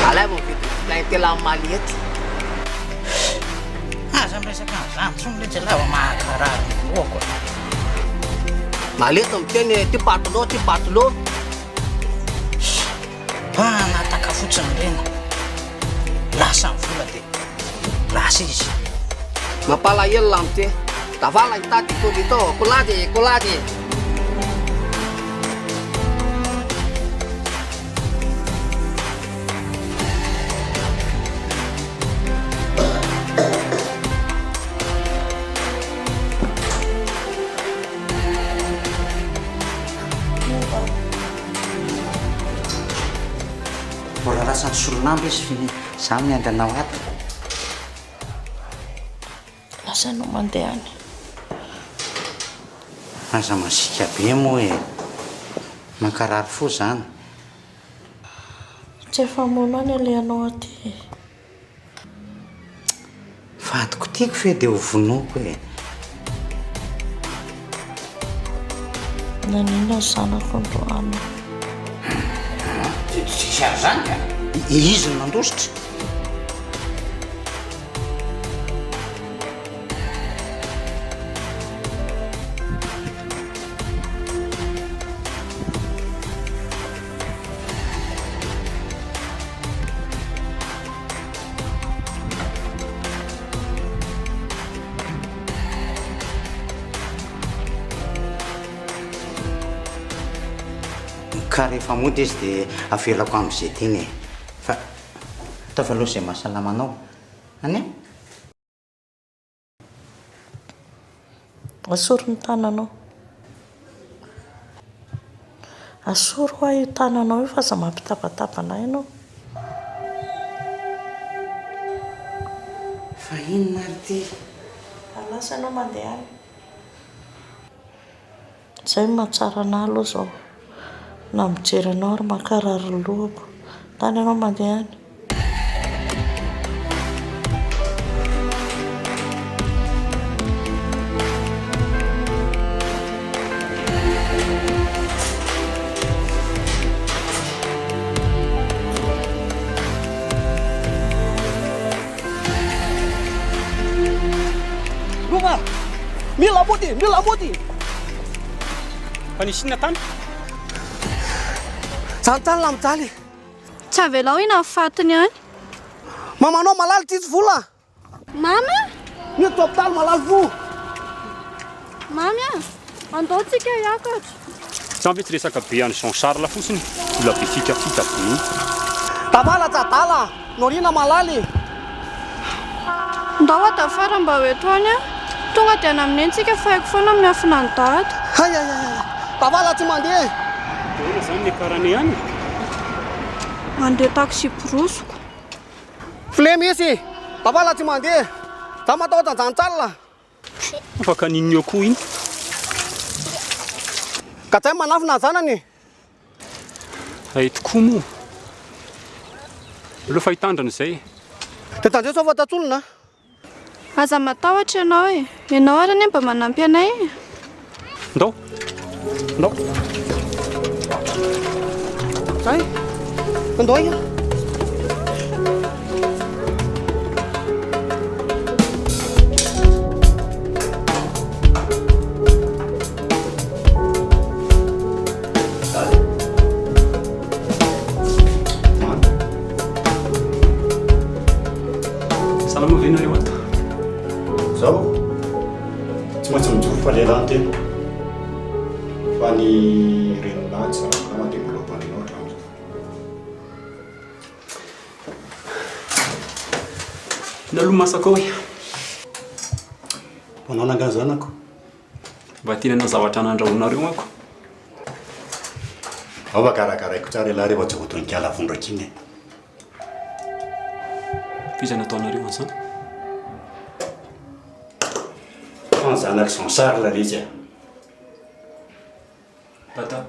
alay mo vidiplain tela maliety aza miresaka an'izany tsy miletsy lava mahakarary loako maliety miteny ty patlo nataka fotsiny reny lasa ny vola dia lasa izy mampalahelo lambo ty davala hitady tolito kolady mbola lasany solonambo izy fi za mianganao ato lasanao mandeha any aza masika be moa e mankarary fo zany tsy efa mono any alehanao aty fatiko tiako fe dia ho vonoko e nanina zanako androany tsisy ary zany ka izy no nandositra ka rehefa mody izy dia avelako amin'izay teny fa ataova aloha izay mahasalamanao any asoro ny tananao asoro hoa io tananao io fa za mampitapatapana ianao fa inona ry ty alasa ianao mandeha any zay mahatsara ana aloha zao na mijery anao ary makarary lohako tany anao mandeha any Rova! Mila mody! Fa nisy inona tany? Zany la mijaly. Tsy avelao ina fatiny any. Mamanao malaly ty tsy vola. Mama? Mety to hôpitaly malaly vo. Mamy andaotsika hiakatra. Sa mety resaka be any Jean Charles fotsiny. Ola be fikafika be. Davala jadala, Norina malaly. Ndao atafara mba hoeto any tonga dia any amin'ny antsika fa haiko foana miafina ny dady. Davala tsy mandeha. Ina zany ny karane any? Mandeha taxi brosoko. Flemme izy. Davala tsy mandeha. Za matahotra janjalina. Afaka ninny eo koa iny. Ka zay manafina zanany. Ay tokoa moa. Alefa hitandrana izay. Dia tandreo sao fatatsolona. Aza matahotra ianao e. Ianao ary anie mba manampy anay. Ndao. Zay. Ndao iha. Salama venareo ato. Zao tsy maintsy mijoro fa lehilahy tena fa ny reninahy tsy raha mandeha mbola ampanenao hatramin'izao. Naloha masaka hoe manao nangany zanako mba tianana zavatra nandrahonareo ako. ao makarakaraiko tsara lehilahy rehefa tsy voatonikala vondraka iny. Fiza nataonareo an'izany? Fa ny zanako Jean Charles izy a. Tata,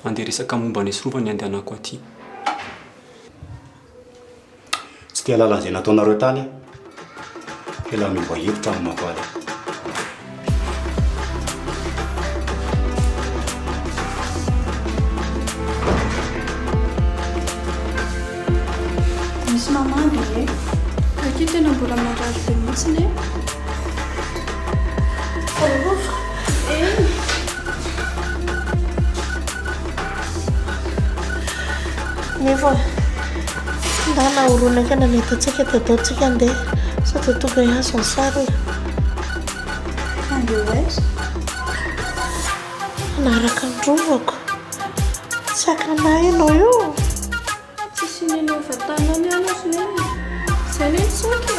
andeha resaka momba ny sorova ny andehanako aty. Tsy tia lalan'izay nataonareo tany ela mimba hevitra amin'ny mampaly. Misy mamandy e. Akio tena mbola mandrary be mihitsiny e. Nefa ndana orona kana netatsika tataotsika andeha sa totoga iazo ny sarla Andeha aiza? anaraka ny rovako tsy akanahy ianao io Tsisy neny vatanany ianao sineny. Izay neny soky.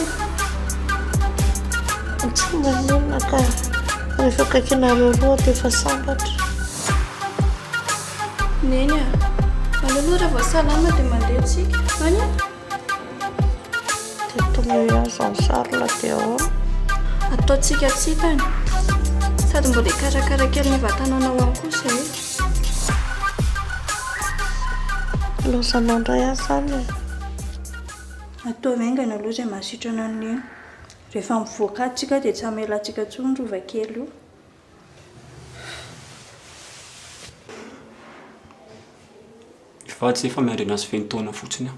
tsy manenina ka rehefa kakinareo roa dia efa sambatra. Neny a. Aleloha raha vao salama dia mandeha tsika. Any a? Dia tonga iazo ny sarla dia ahoana? Ataotsika tsitany. Sady mbola hikarakara kely ny vatananao any koa izay. Lozanao indray azy zany e. Atao vaingana aloha izay mahasitrana ny neny. Rehefa mivoaka atsika dia tsy hamelantsika intsony rova kely io. fa tsy efa miandry anazy fenotona fotsiny aho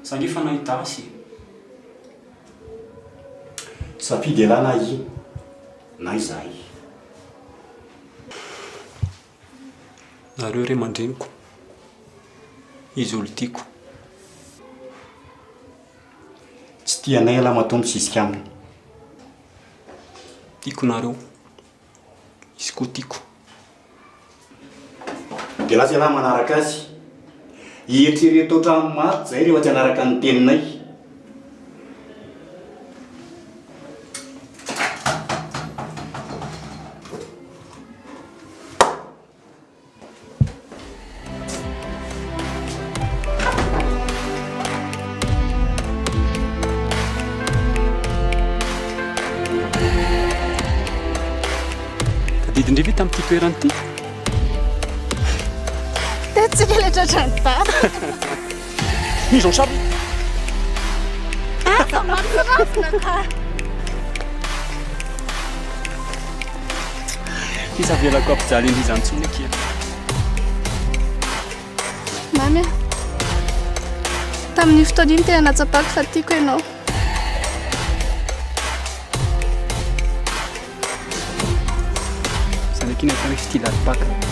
sanefa nahita asy safidy elahy na i na izahay nareo re mandreniko izy olo tiako tsy tianay ala matombo sisika aminy tiako nareo izy koa tiako dia laza alahy manaraka azy hietrereto ohatrany maty zay rehefa tsy hanaraka ny teninay tadidindrivy tamin'ity toerany ity Tsika ilay tratrany tara. Mise en sable. Asa mampirafina ka. isavelako ampijaly indrizantsony akia Mamy tamin'ny fotoana iny tena natsapako fa tiako ianao. sanakina atao hoe FITIA LALIMPAKA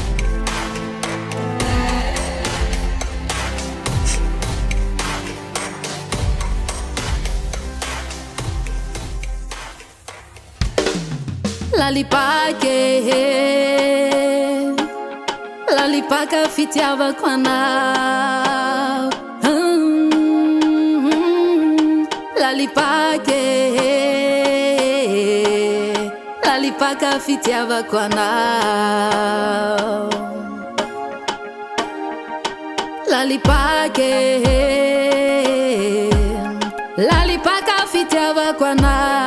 Lalipaka fitiavako anao Lalipaka fitiavako anao Lalipaka fitiavako anao